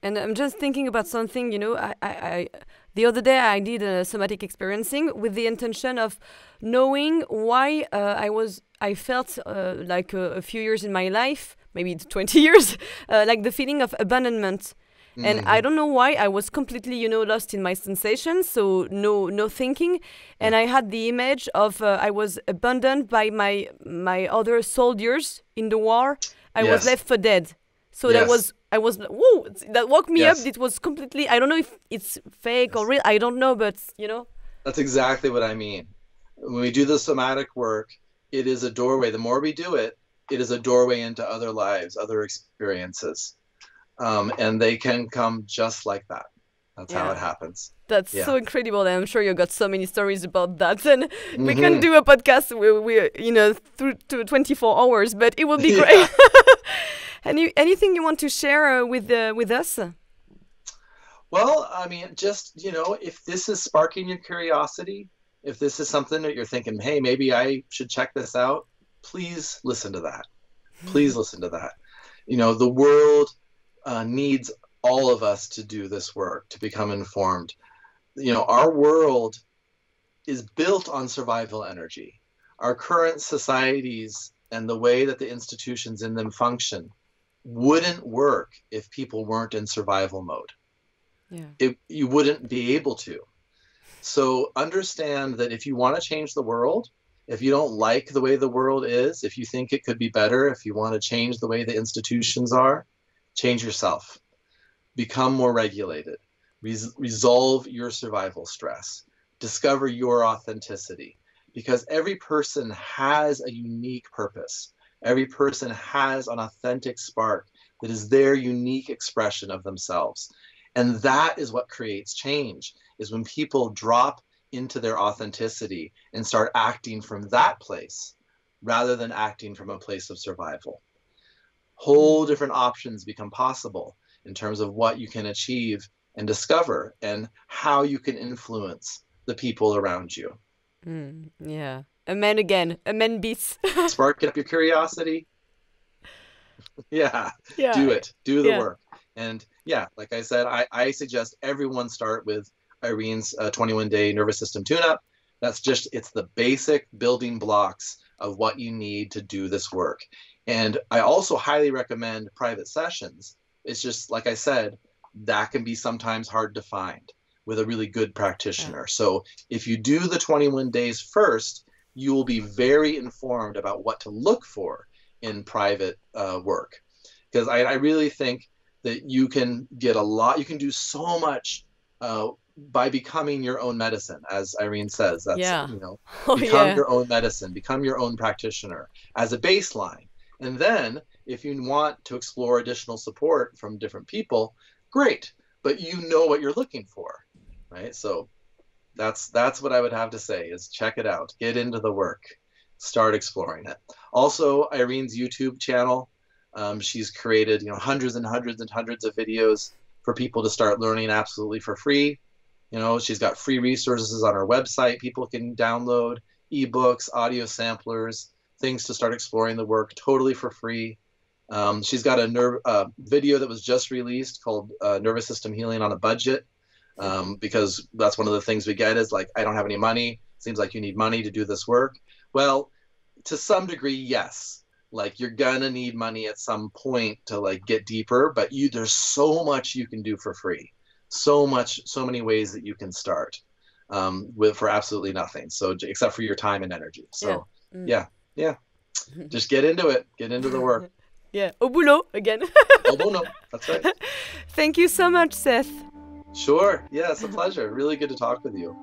And I'm just thinking about something, the other day I did a somatic experiencing with the intention of knowing why I felt like a few years in my life, maybe 20 years, like the feeling of abandonment. And I don't know why I was completely, lost in my sensations. So no thinking. And I had the image of I was abandoned by my other soldiers in the war. I was left for dead. So I was whoa, that woke me up. It was completely, I don't know if it's fake or real. I don't know, but That's exactly what I mean. When we do the somatic work, it is a doorway. The more we do it, it is a doorway into other lives, other experiences. And they can come just like that. That's how it happens. That's so incredible. And I'm sure you got so many stories about that. And we can do a podcast through to 24 hours, but it will be great. Anything you want to share with us? Well, I mean, just, if this is sparking your curiosity, if this is something that you're thinking, hey, maybe I should check this out, please listen to that. Please listen to that. The world needs all of us to do this work, to become informed. Our world is built on survival energy. Our current societies and the way that the institutions in them function wouldn't work if people weren't in survival mode. You wouldn't be able to. So understand that if you want to change the world, if you don't like the way the world is, if you think it could be better, if you want to change the way the institutions are, change yourself. Become more regulated. Resolve your survival stress. Discover your authenticity. Because every person has a unique purpose. Every person has an authentic spark that is their unique expression of themselves. And that is what creates change, is when people drop into their authenticity and start acting from that place rather than acting from a place of survival. Whole different options become possible in terms of what you can achieve and discover and how you can influence the people around you. Yeah. Amen again. Amen beats. Spark up your curiosity. Do it. Do the work. And like I said, I suggest everyone start with Irene's 21-day nervous system tune-up. It's the basic building blocks of what you need to do this work. And I also highly recommend private sessions. It's just, like I said, that can be sometimes hard to find with a really good practitioner. So if you do the 21 days first, you will be very informed about what to look for in private work. Because I really think that you can get you can do so much by becoming your own medicine, as Irene says. That's, become your own medicine, become your own practitioner as a baseline. And then if you want to explore additional support from different people, great, but you know what you're looking for, right? So that's what I would have to say is check it out, get into the work, start exploring it. Also, Irene's YouTube channel, she's created, hundreds and hundreds and hundreds of videos for people to start learning absolutely for free. She's got free resources on her website people can download, ebooks, audio samplers, things to start exploring the work totally for free. She's got a video that was just released called Nervous System Healing on a Budget, because that's one of the things we get is like, I don't have any money. Seems like you need money to do this work. Well, to some degree, yes. Like you're gonna need money at some point to like get deeper, but there's so much you can do for free. So many ways that you can start. for absolutely nothing. So except for your time and energy. So Yeah. yeah. Just get into it. Get into the work. Yeah. Au boulot again. Oh, no. That's right. Thank you so much, Seth. Sure. Yeah, it's a pleasure. Really good to talk with you.